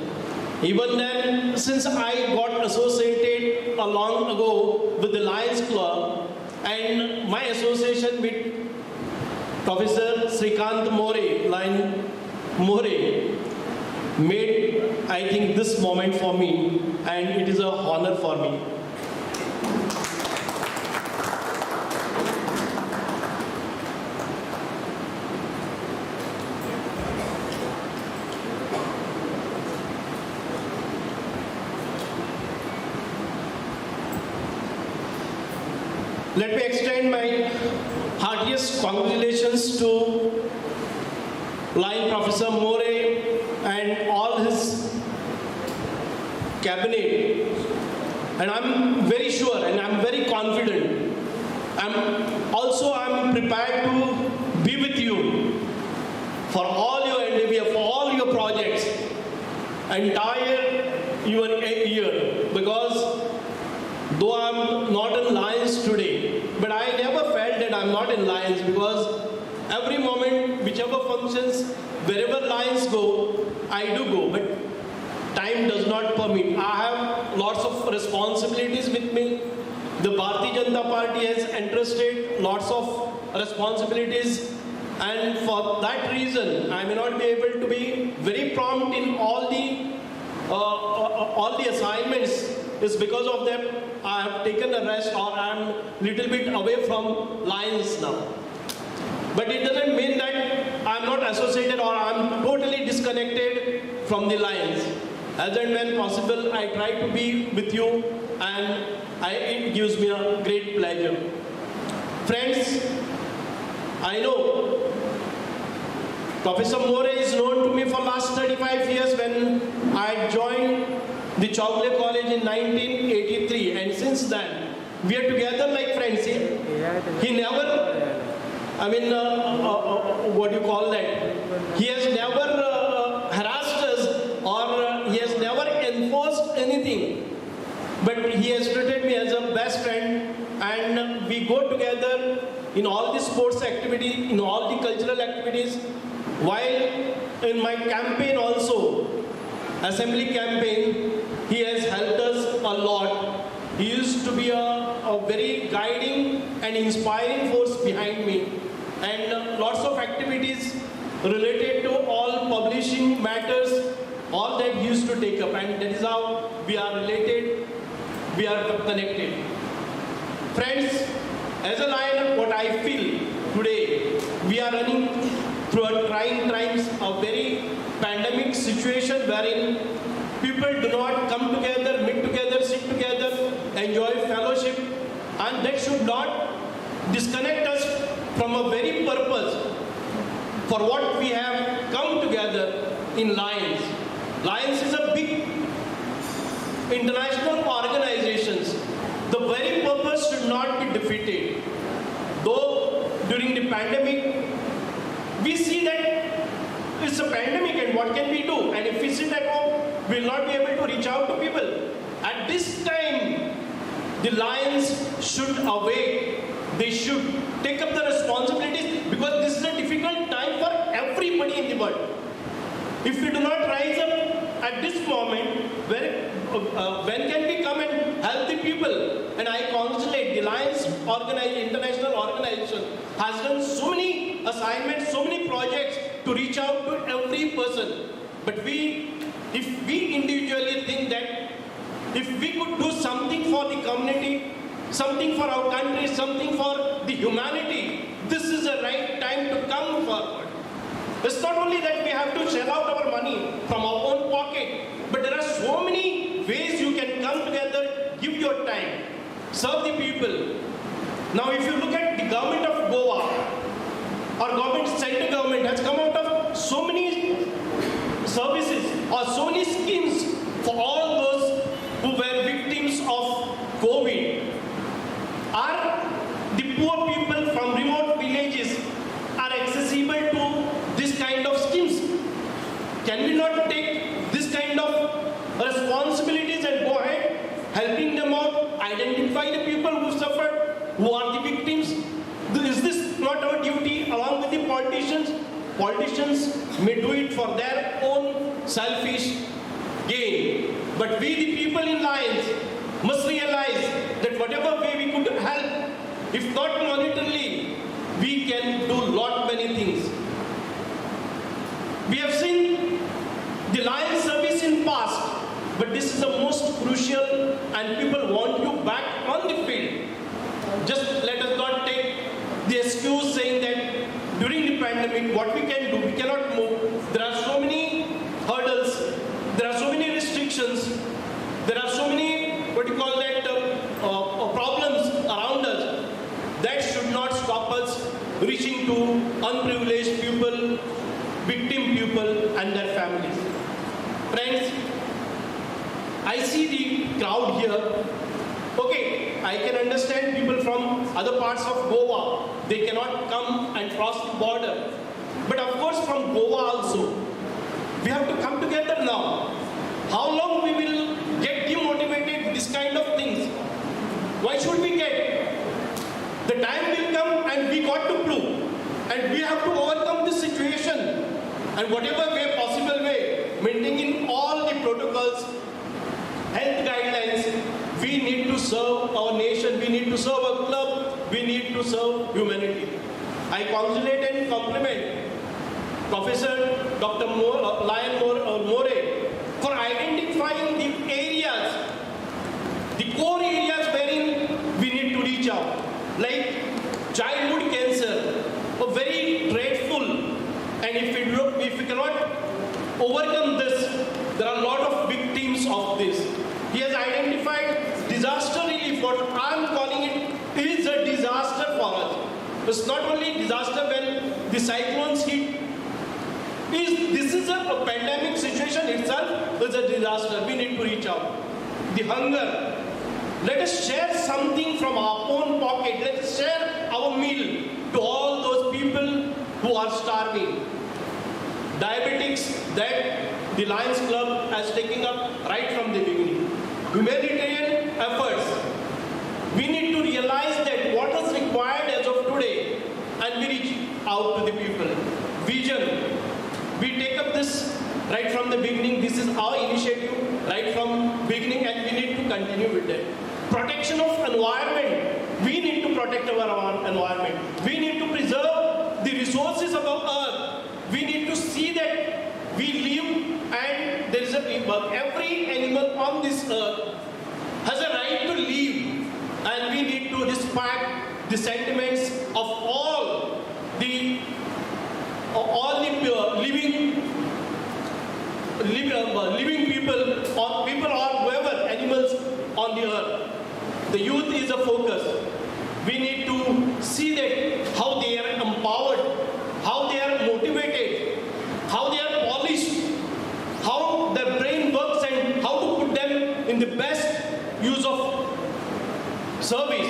Even then, since I got associated a long ago with the Lions Club, and my association with Professor Srikant More, Lion More, made, I think, this moment for me, and it is an honor for me. Let me extend my heartiest congratulations to Lion Professor More and all his cabinet. And I'm very sure and I'm very confident. I'm prepared to be with you for all your endeavor, for all your projects, entire year. Because though I'm not in Lions today, but I never felt that I'm not in Lions, because every moment, whichever functions, wherever Lions go, I do go. But time does not permit. I have lots of responsibilities with me. The Bharatiya Janata Party has entrusted lots of responsibilities, and for that reason, I may not be able to be very prompt in all the assignments. It's because of them I have taken a rest, or I am little bit away from Lions now. But it doesn't mean that I'm not associated or I'm totally disconnected from the Lions. As and when possible, I try to be with you, and it gives me a great pleasure. Friends, I know Professor More is known to me for last 35 years when I joined the Chowgule College in 1983, and since then we are together like friends. He never, what do you call that? He has never harassed us, or he has never enforced anything. But he has treated me as a best friend, and we go together in all the sports activities, in all the cultural activities. While in my campaign also, assembly campaign, he has helped us a lot. He used to be a very guiding and inspiring force behind me, and lots of activities related to all publishing matters, all that he used to take up, and that is how we are related, we are connected. Friends, as a Lion, what I feel today, we are running through a trying times, a very pandemic situation wherein people do not come together, meet together, sit together, enjoy fellowship, and that should not disconnect us from a very purpose for what we have come together in Lions. Lions is a big international organization. The very purpose should not be defeated. Though during the pandemic, we see that it's a pandemic and what can we do? And if we sit at home, we will not be able to reach out to people. At this time, the Lions should awake. They should take up the responsibilities, because this is a difficult time for everybody in the world. If we do not rise up at this moment, when can we come and help the people? And I congratulate the Lions international organization has done so many assignments, so many projects to reach out to every person. But if we individually think that if we could do something for the community, something for our country, something for the humanity, this is the right time to come forward. It's not only that we have to shell out our money from our own pocket, but there are so many ways you can come together, give your time, serve the people. Now if you look at the government of Goa, our central government has come out of so many services or so many schemes for all those who were victims of COVID. The poor people from remote villages are accessible to this kind of schemes. Can we not take this kind of responsibilities and go ahead, helping them out, identify the people who suffered, who are the victims? Is this not our duty along with the politicians? Politicians may do it for their own selfish gain. But we, the people in Lions, must realize that whatever way we could help, if not monetarily, we can do many things. We have seen the Lions service in past, but this is the most crucial, and people want you back on the field. Just let us not take the excuse saying that during the pandemic, what we can do, we cannot move. There are so many hurdles, there are so many restrictions, there are so many, problems around us. That should not stop us reaching to unprivileged people, victim people and their families. Friends, I see the crowd here. Okay, I can understand people from other parts of Goa. They cannot come and cross the border. But of course from Goa also, we have to come together now. How long we will get demotivated with this kind of things? Why should we get? The time will come and we got to prove. And we have to overcome this situation. And whatever way, possible way, maintaining all the protocols, health guidelines, we need to serve our nation, we need to serve our club, we need to serve humanity. I congratulate and compliment Professor Dr. Lion More for identifying the areas, the core areas wherein we need to reach out, like childhood cancer, very dreadful, and if we cannot overcome this, there are a lot of victims of this. He has identified disaster relief, what I am calling it is a disaster for us. It's not only disaster when the cyclones hit. This is a pandemic situation itself is a disaster. We need to reach out. The hunger. Let us share something from our own pocket. Let us share our meal to all those people who are starving. Diabetics that the Lions Club has taken up right from the beginning. Humanitarian efforts. We need to realize that what is required as of today and we reach out to the people. Vision. We take up this right from the beginning. This is our initiative right from beginning and we need to continue with that. Protection of environment. We need to protect our environment. We need to preserve the resources of our earth. We need to see that we live and there is a every animal on this earth has a right to live, and we need to respect the sentiments of all the living people or whoever animals on the earth. The youth is a focus. We need to see that how they are empowered, how they are motivated, how they are polished, how their brain works and how to put them in the best use of service.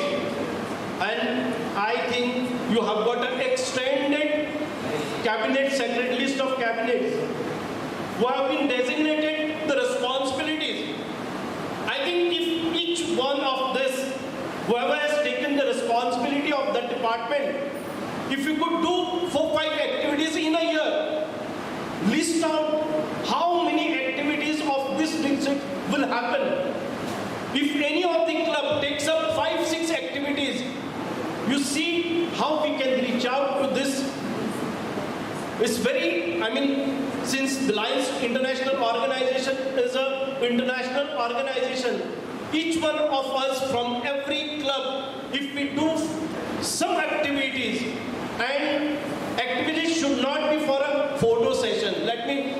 And I think you have got an extended cabinet secretary list of cabinets who have been designated the responsibilities. I think if each one of this, whoever has taken the responsibility of that department, if you could do 4-5 activities in a year, list out how many activities of this district will happen. If any of the club takes up 5-6 activities, you see how we can reach out to this. It's very, since the Lions International Organization is an international organization, each one of us from every club, if we do some activities, and activities should not be for a photo session. Let me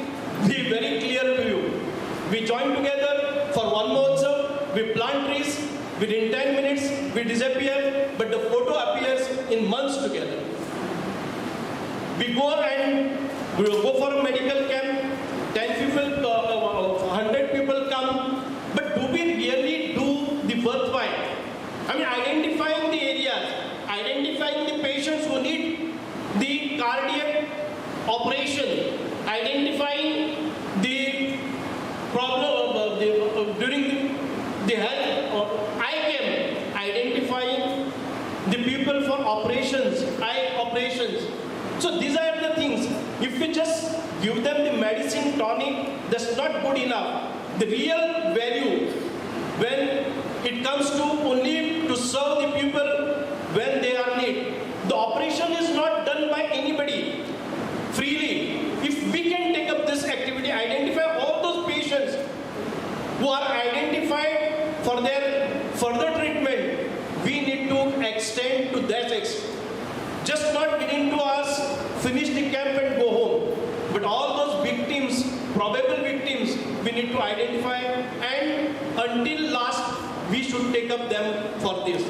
be very clear to you. We join together for one Mahotsav, we plant trees, within 10 minutes we disappear, but the photo appears in months together. We go and we will go for a medical camp, 10 people, 100 people come, but do we really do the worthwhile? Identifying the areas, identifying the patients who need the cardiac operation, identifying the problem during the health or eye camp, identifying the people for operations, eye operations. So these are the things. If we just give them the medicine tonic, that's not good enough. The real value when it comes to only to serve the people when they are in need. The operation is not done by anybody freely. If we can take up this activity, identify all those patients who are identified for their further treatment, we need to extend to that extent. Just not within 2 hours, finish the camp and go home. But all those victims, probable victims, we need to identify, and until last, we should take up them for this.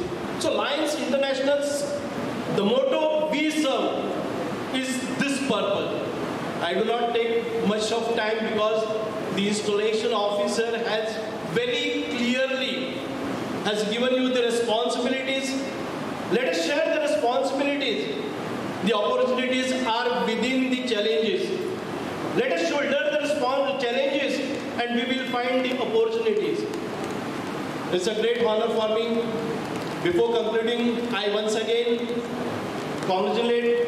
So Lions International's, the motto we serve is this purpose. I do not take much of time because the installation officer has very clearly has given you the responsibilities. Let us share the responsibilities. The opportunities are within the challenges. Let us shoulder the challenges and we will find the opportunities. It's a great honor for me. Before concluding, I once again congratulate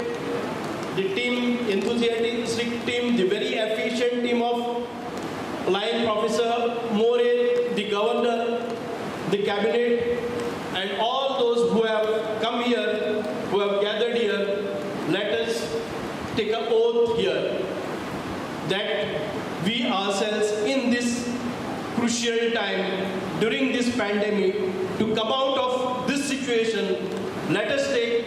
the team, enthusiastic team, the very efficient team of Lion Professor More, the Governor, the Cabinet, and all those who have come here, who have gathered here. Let us take an oath here that we ourselves in this crucial time during this pandemic to come out of this situation, let us take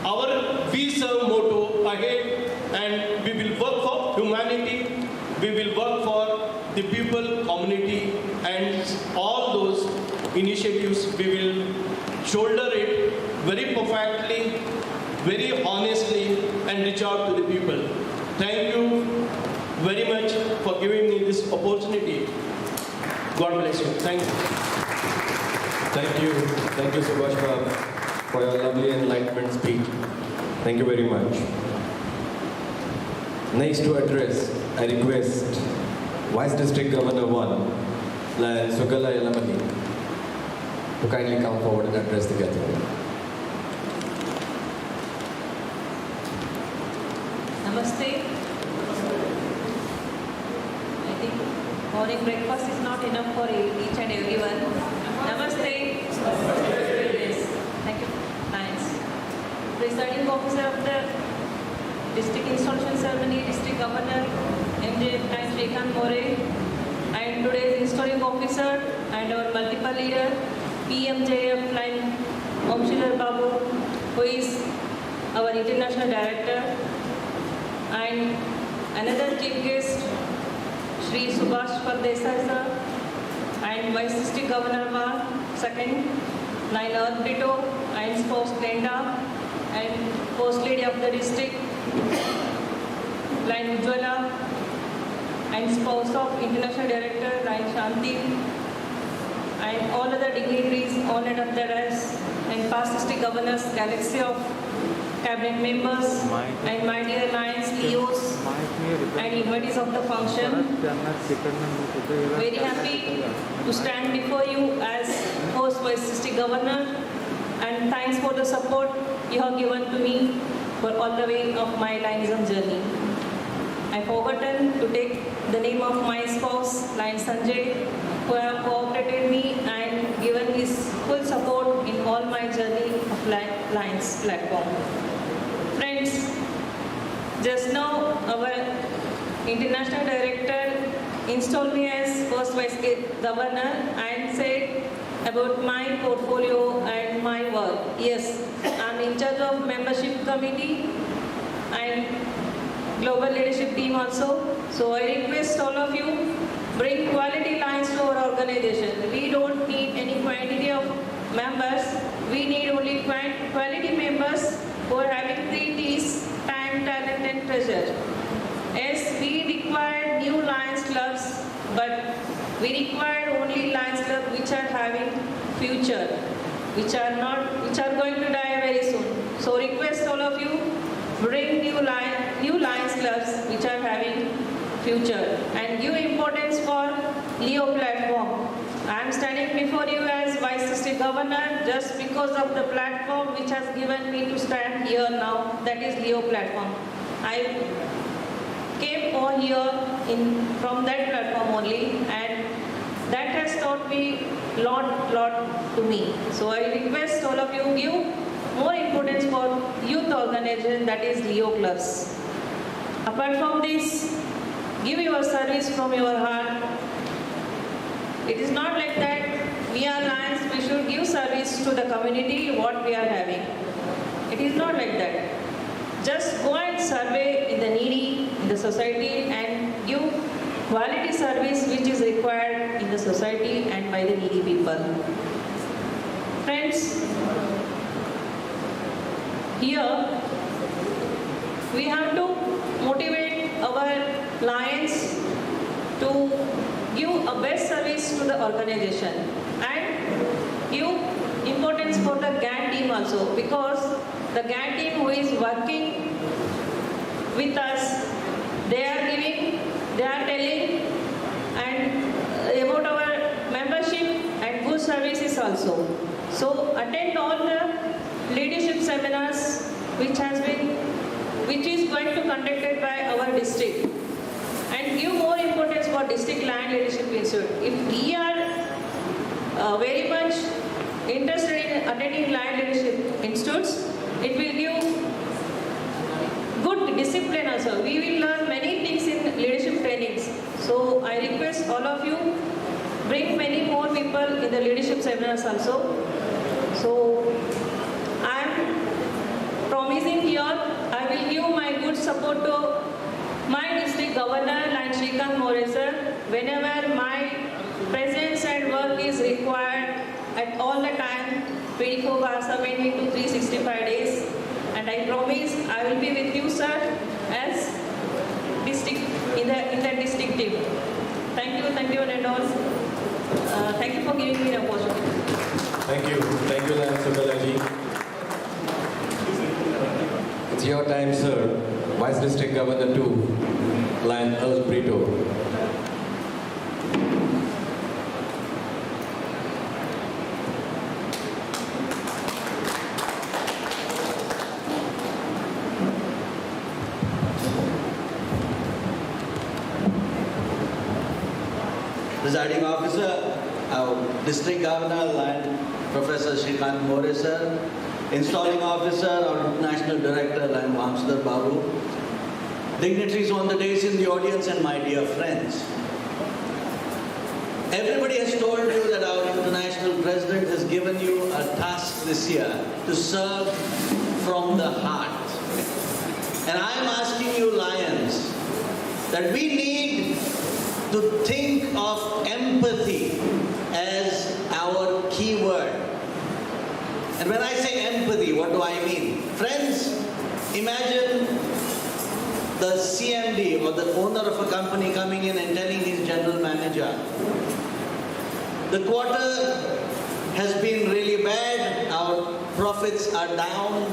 our We Serve motto ahead and we will work for humanity, we will work for the people, community, and all those initiatives we will shoulder it very perfectly, very honestly, and reach out to the people. Thank you very much for giving me this opportunity. God bless you. Thank you. Thank you, Subhash Bab, for your lovely enlightenment speech. Thank you very much. Next to address, I request Vice District Governor 1, Lion Sugala Yelamani, to kindly come forward and address the gathering. Namaste. I think morning breakfast is not enough for each and everyone. Namaste. Yes. Thank you. Nice. Presiding officer of the district installation ceremony, district governor, MJ and Shrikant More, and today's installing officer and our multiple leader, PMJF line Omshidhar Babu, who is our international director, and another chief guest, Shri Subhash Desai sir, and Vice District Governor Ma, second, line Arpito, and spouse Glenda, and Post Lady of the district, line Ujjwala, and spouse of International Director, line Shanti, and all other dignitaries honored up there as, and past district governors, galaxy of cabinet members, and my dear Lions, Leos, and invitees of the function. Very happy to stand before you as host Vice District Governor, and thanks for the support you have given to me for all the way of my Lionism journey. I forgotten to take the name of my spouse, Lion Sanjay, who have cooperated me and given his full support in all my journey of Lions platform. Friends, just now our international director installed me as first vice governor and said about my portfolio and my work. Yes, I'm in charge of membership committee and global leadership team also. So I request all of you, bring quality lines to our organization. We don't need any quantity of members. We need only quality members who are having 3 T's, time, talent and treasure. Yes, we require new Lions clubs, but we require only Lions clubs which are having future, which are going to die very soon. So request all of you, bring new Lions clubs which are having future and give importance for Leo platform. I am standing before you as Vice District Governor just because of the platform which has given me to stand here now, that is Leo platform. I came on here from that platform only, and that has taught me lot to me. So I request all of you give more importance for youth organization, that is Leo clubs. Apart from this, give your service from your heart. It is not like that we are Lions, we should give service to the community what we are having. It is not like that. Just go and survey in the needy, in the society, and give quality service which is required in the society and by the needy people. Friends, here we have to motivate our lions to give a best service to the organization and give importance for the GAN team also, because the GAN team who is working with us, they are giving, they are telling and about our membership and good services also. So attend all the leadership seminars which is going to conducted by our district, and give more importance for district land leadership institute. If we are very much interested in attending land leadership institutes, it will give good discipline also. We will learn many things in leadership trainings. So I request all of you, bring many more people in the leadership seminars also. So I am promising here, I will give my good support to my district governor, Lion Shrikant More sir, whenever my presence and work is required at all the time, 24/7 into 365 days. And I promise I will be with you, sir, as district in the district team. Thank you, and all. Thank you for giving me the opportunity. Thank you, Lion Sugalaji. It's your time, sir. Vice District Governor 2, Lion Earl Brito. Presiding Officer, our District Governor, Lion Professor Shrikant More sir, Installing Officer, our International Director, Lion Vamsdar Babu, dignitaries on the dais in the audience, and my dear friends. Everybody has told you that our International President has given you a task this year to serve from the heart. And I am asking you, Lions, that we need to think of empathy as our key word. And when I say empathy, what do I mean? Friends, imagine the CMD or the owner of a company coming in and telling his general manager, the quarter has been really bad, our profits are down,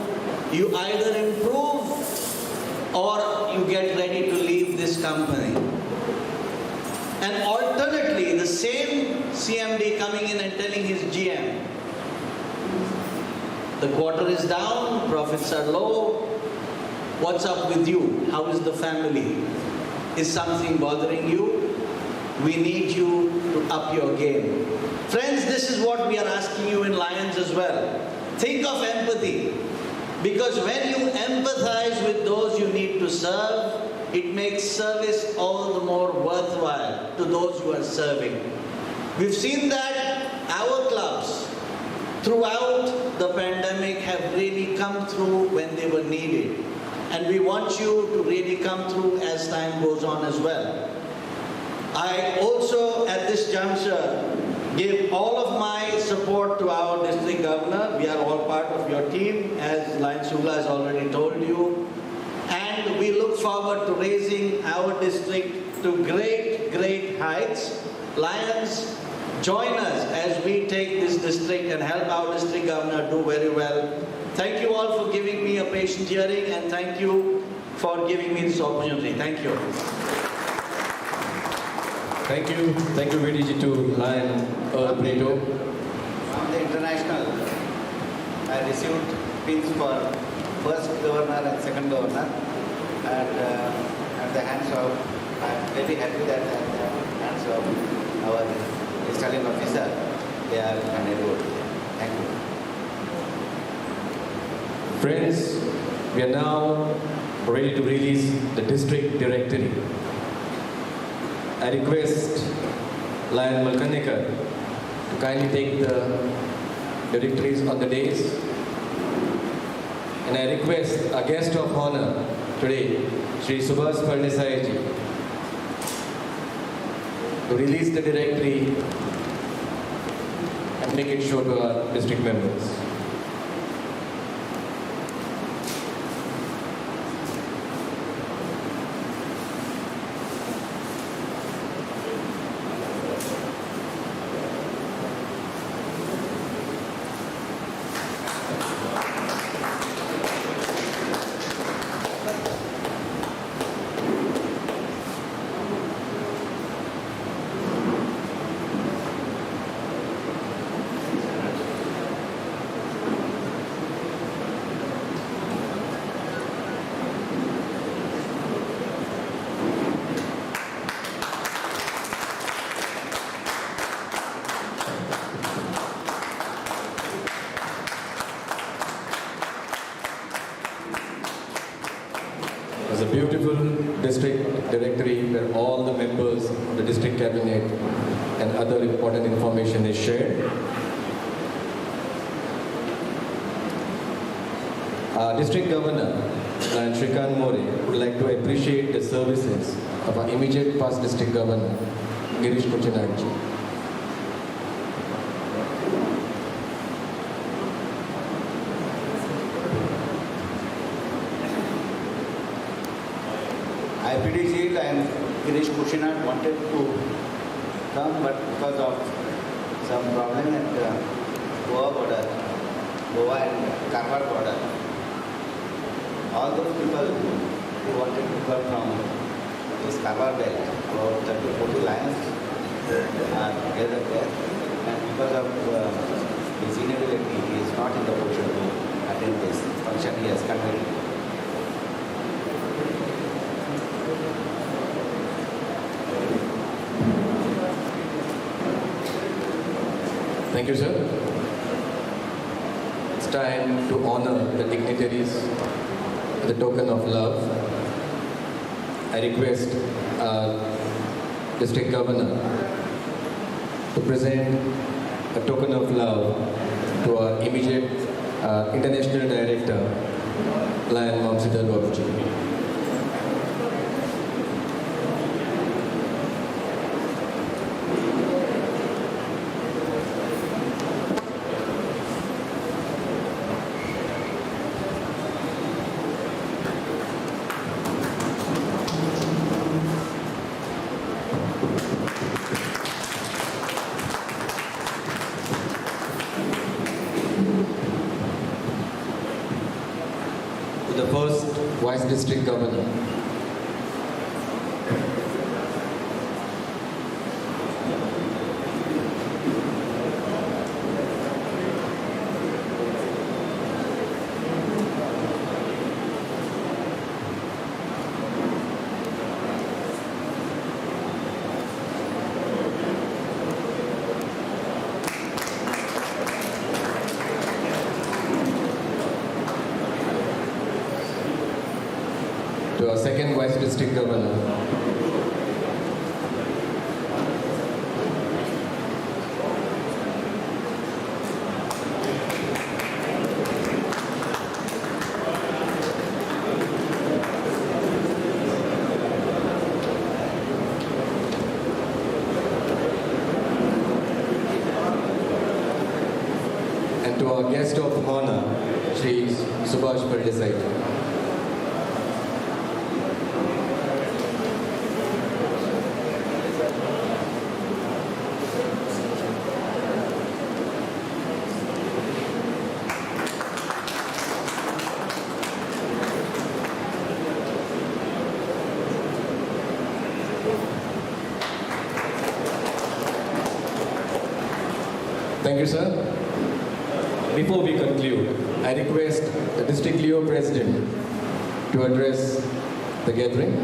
you either improve or you get ready to leave this company. And alternately, the same CMD coming in and telling his GM, the quarter is down, profits are low, what's up with you? How is the family? Is something bothering you? We need you to up your game. Friends, this is what we are asking you in Lions as well. Think of empathy, because when you empathize with those you need to serve, it makes service all the more worthwhile to those who are serving. We've seen that our clubs throughout the pandemic have really come through when they were needed. And we want you to really come through as time goes on as well. I also, at this juncture, give all of my support to our district governor. We are all part of your team, as Lion Sugla has already told you. And we look forward to raising our district to great, great heights. Lions, join us as we take this district and help our district governor do very well. Thank you all for giving me a patient hearing, and thank you for giving me this opportunity. Thank you. Thank you, VDG to Lion Earl Brito. From the international, I received pins for first governor and second governor, and at the hands of, I'm very happy that at the hands of our installing officer, they are enabled. Thank you. Friends, we are now ready to release the district directory. I request Lion Malkanekar to kindly take the directories on the dais. And I request our guest of honor today, Shri Subhas Pardesai ji, to release the directory and make it show to our district members. There's a beautiful district directory where all the members of the district cabinet and other important information is shared. Our district governor, Shrikant More, would like to appreciate the services of our immediate past district governor, Girish Kuchinad ji. I appreciate and Girish Kuchinad wanted to come, but because of some problem at Goa border, Goa and Karwar border, all those people who wanted to come from this Karwar belt, about 30 to 40 lions are together there, and because of his inability, he is not in the position to attend this function. He has convened. Thank you, sir. It's time to honor the dignitaries with a token of love. I request our district governor to present a token of love to our immediate international director, Lion Vamsidhar Babuji. The first Vice District Governor. To our second Vice District Governor. And to our guest of honor, Shri Subhash Pardesai. Thank you, sir. Before we conclude, I request the District Leo President to address the gathering.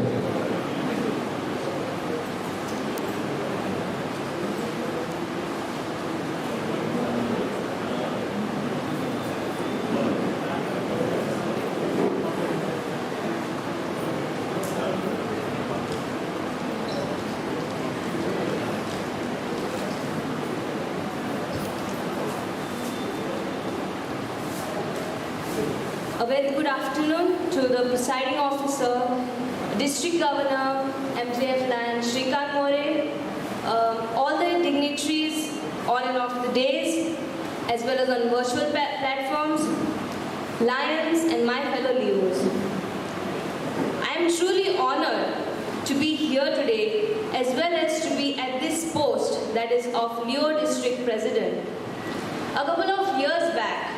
A very good afternoon to the presiding officer, District Governor, MJF Lion, Shrikant More, all the dignitaries on and off the days, as well as on virtual platforms, Lions and my fellow Leos. I am truly honored to be here today, as well as to be at this post, that is of Leo District President. A couple of years back,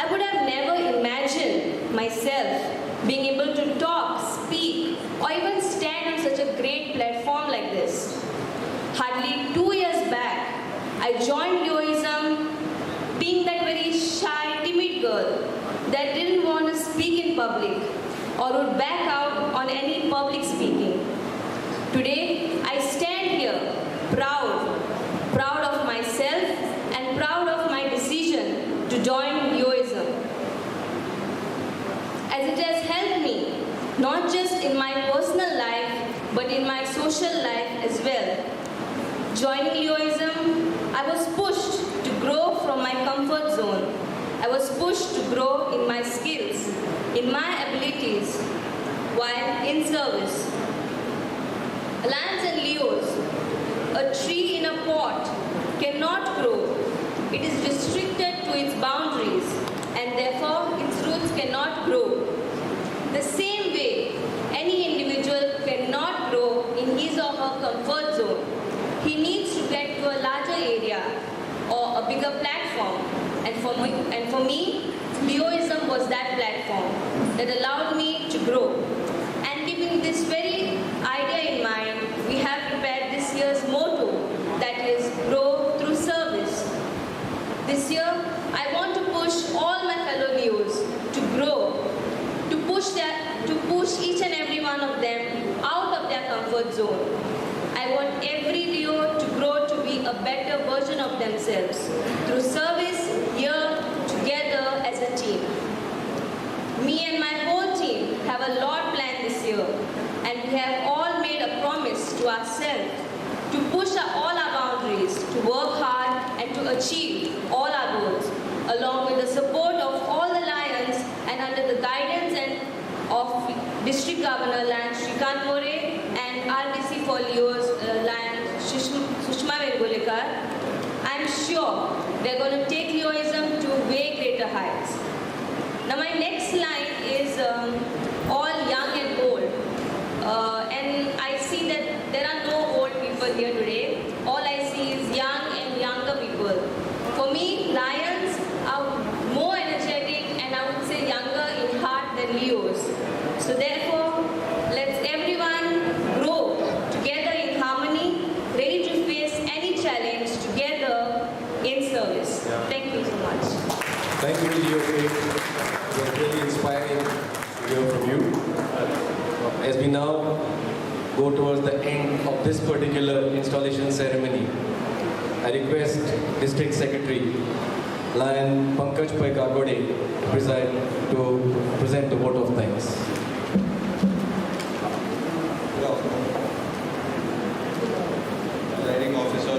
I would have never imagined myself being able to talk, speak, or even stand on such a great platform like this. Hardly 2 years back, I joined Leoism, being that very shy, timid girl that didn't want to speak in public or would back out on any public speaking. Today, I stand here proud of myself and proud of my decision to join Leoism, as it has helped me not Joining Leoism, I was pushed to grow from my comfort zone. I was pushed to grow in my skills, in my abilities, while in service. Lions and Leos, a tree in a pot cannot grow. It is restricted to its boundaries and therefore its roots cannot grow. The same way, any individual cannot grow in his or her comfort zone. He needs to get to a larger area or a bigger platform. And for me, Leoism was that platform that allowed me to grow. And keeping this very idea in mind, we have prepared this year's motto, that is, grow through service. This year, I want to push all my fellow Leos to grow, to push each and every one of them out of their comfort zone. I want every Leo to grow to be a better version of themselves through service, here, together as a team. Me and my whole team have a lot planned this year, and we have all made a promise to ourselves to push all our boundaries, to work hard and to achieve all our goals, along with the support of all the Lions and under the guidance of District Governor Lion Shrikant More and RDC for Leos Lion Sushma Vengulekar. I'm sure they're going to take Leoism to way greater heights. Now my next line is all young and old. And I see that there are no old people here today. All I see is young and younger people. For me, Lions are more energetic and I would say younger in heart than Leos. So therefore, let's everyone grow together in harmony, ready to face any challenge together in service. Thank you so much. Thank you, Leo. It was really inspiring to hear from you. As we now go towards the end of this particular installation ceremony, I request District Secretary Lion Pankaj Pai Kagode to present the vote of thanks. Presiding Officer,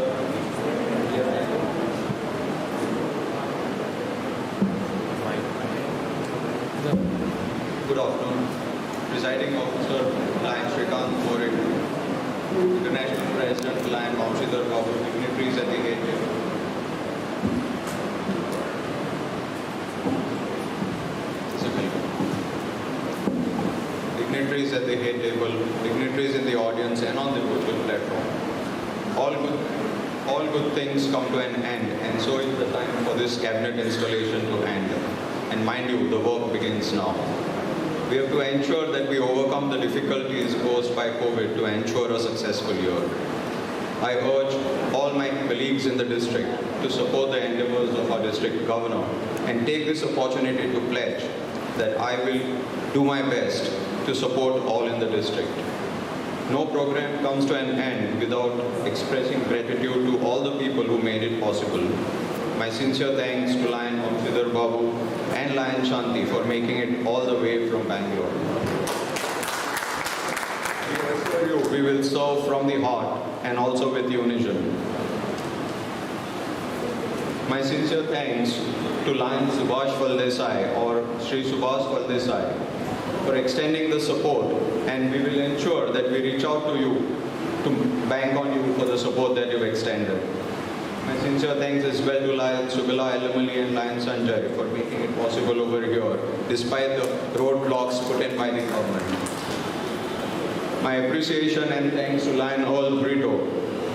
good afternoon. Presiding Officer, Lion Shrikant More, International President, Lion Vamshidhar Babu, dignitaries at the head table. Dignitaries at the head table, dignitaries in the audience and on the virtual platform. All good things come to an end, and so is the time for this cabinet installation to end. And mind you, the work begins now. We have to ensure that we overcome the difficulties posed by COVID to ensure a successful year. I urge all my colleagues in the district to support the endeavors of our district governor and take this opportunity to pledge that I will do my best to support all in the district. No program comes to an end without expressing gratitude to all the people who made it possible. My sincere thanks to Lion Vamshidhar Babu and Lion Shanti for making it all the way from Bangalore. We assure you we will serve from the heart and also with unison. My sincere thanks to Lion Subhash Valdesai or Sri Subhash Valdesai for extending the support, and we will ensure that we reach out to you to bank on you for the support that you've extended. My sincere thanks as well to Lion Subila Elamali and Lion Sanjay for making it possible over here, despite the roadblocks put in by the government. My appreciation and thanks to Lion Earl Brito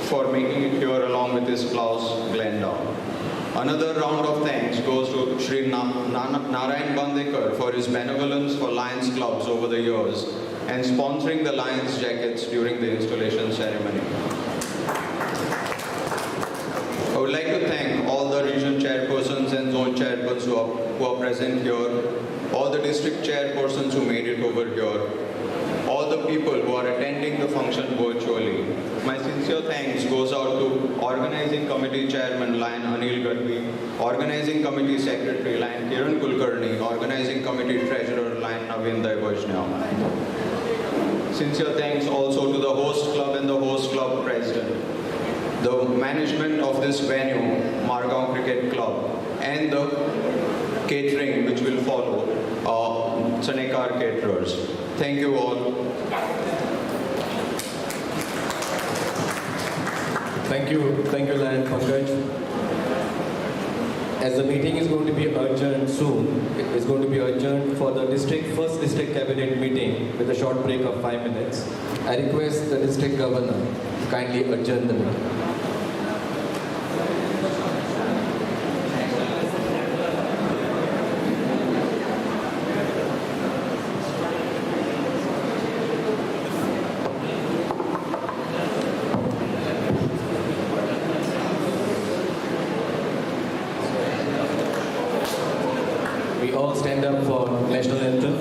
for making it here along with his Klaus Glenda. Another round of thanks goes to Sri Narayan Bandekar for his benevolence for Lions clubs over the years and sponsoring the Lions jackets during the installation ceremony. I would like to thank all the region chairpersons and zone chairpersons who are present here, all the district chairpersons who made it over here, all the people who are attending the function virtually. My sincere thanks goes out to Organizing Committee Chairman Lion Anil Gadvi, Organizing Committee Secretary Lion Kiran Kulkarni, Organizing Committee Treasurer Lion Naveen Daivajna. Sincere thanks also to the host club and the host club president. the management of this venue, Margao Cricket Club, and the catering which will follow, Chanekar Caterers. Thank you all. Thank you, Lion Pankaj. As the meeting is going to be adjourned soon, it is going to be adjourned for the first district cabinet meeting with a short break of 5 minutes. I request the district governor to kindly adjourn the meeting. We all stand up for national anthem.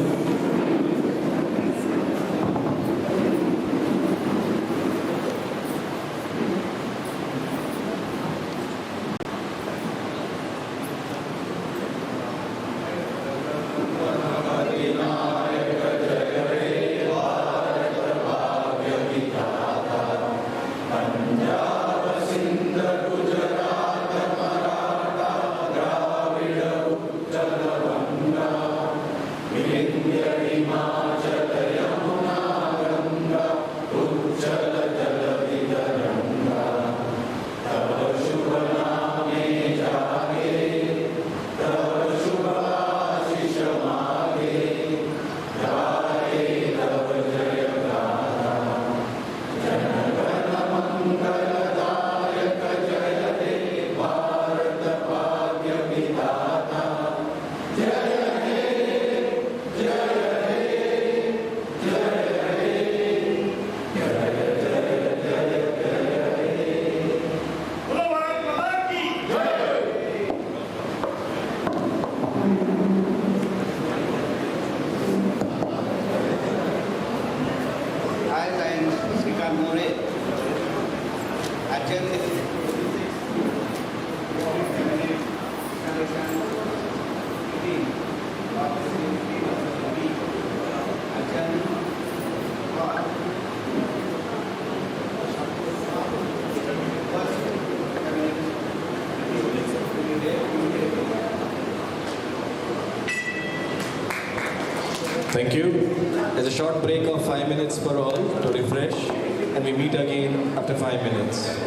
Thank you. There's a short break of 5 minutes for all to refresh, and we meet again after 5 minutes.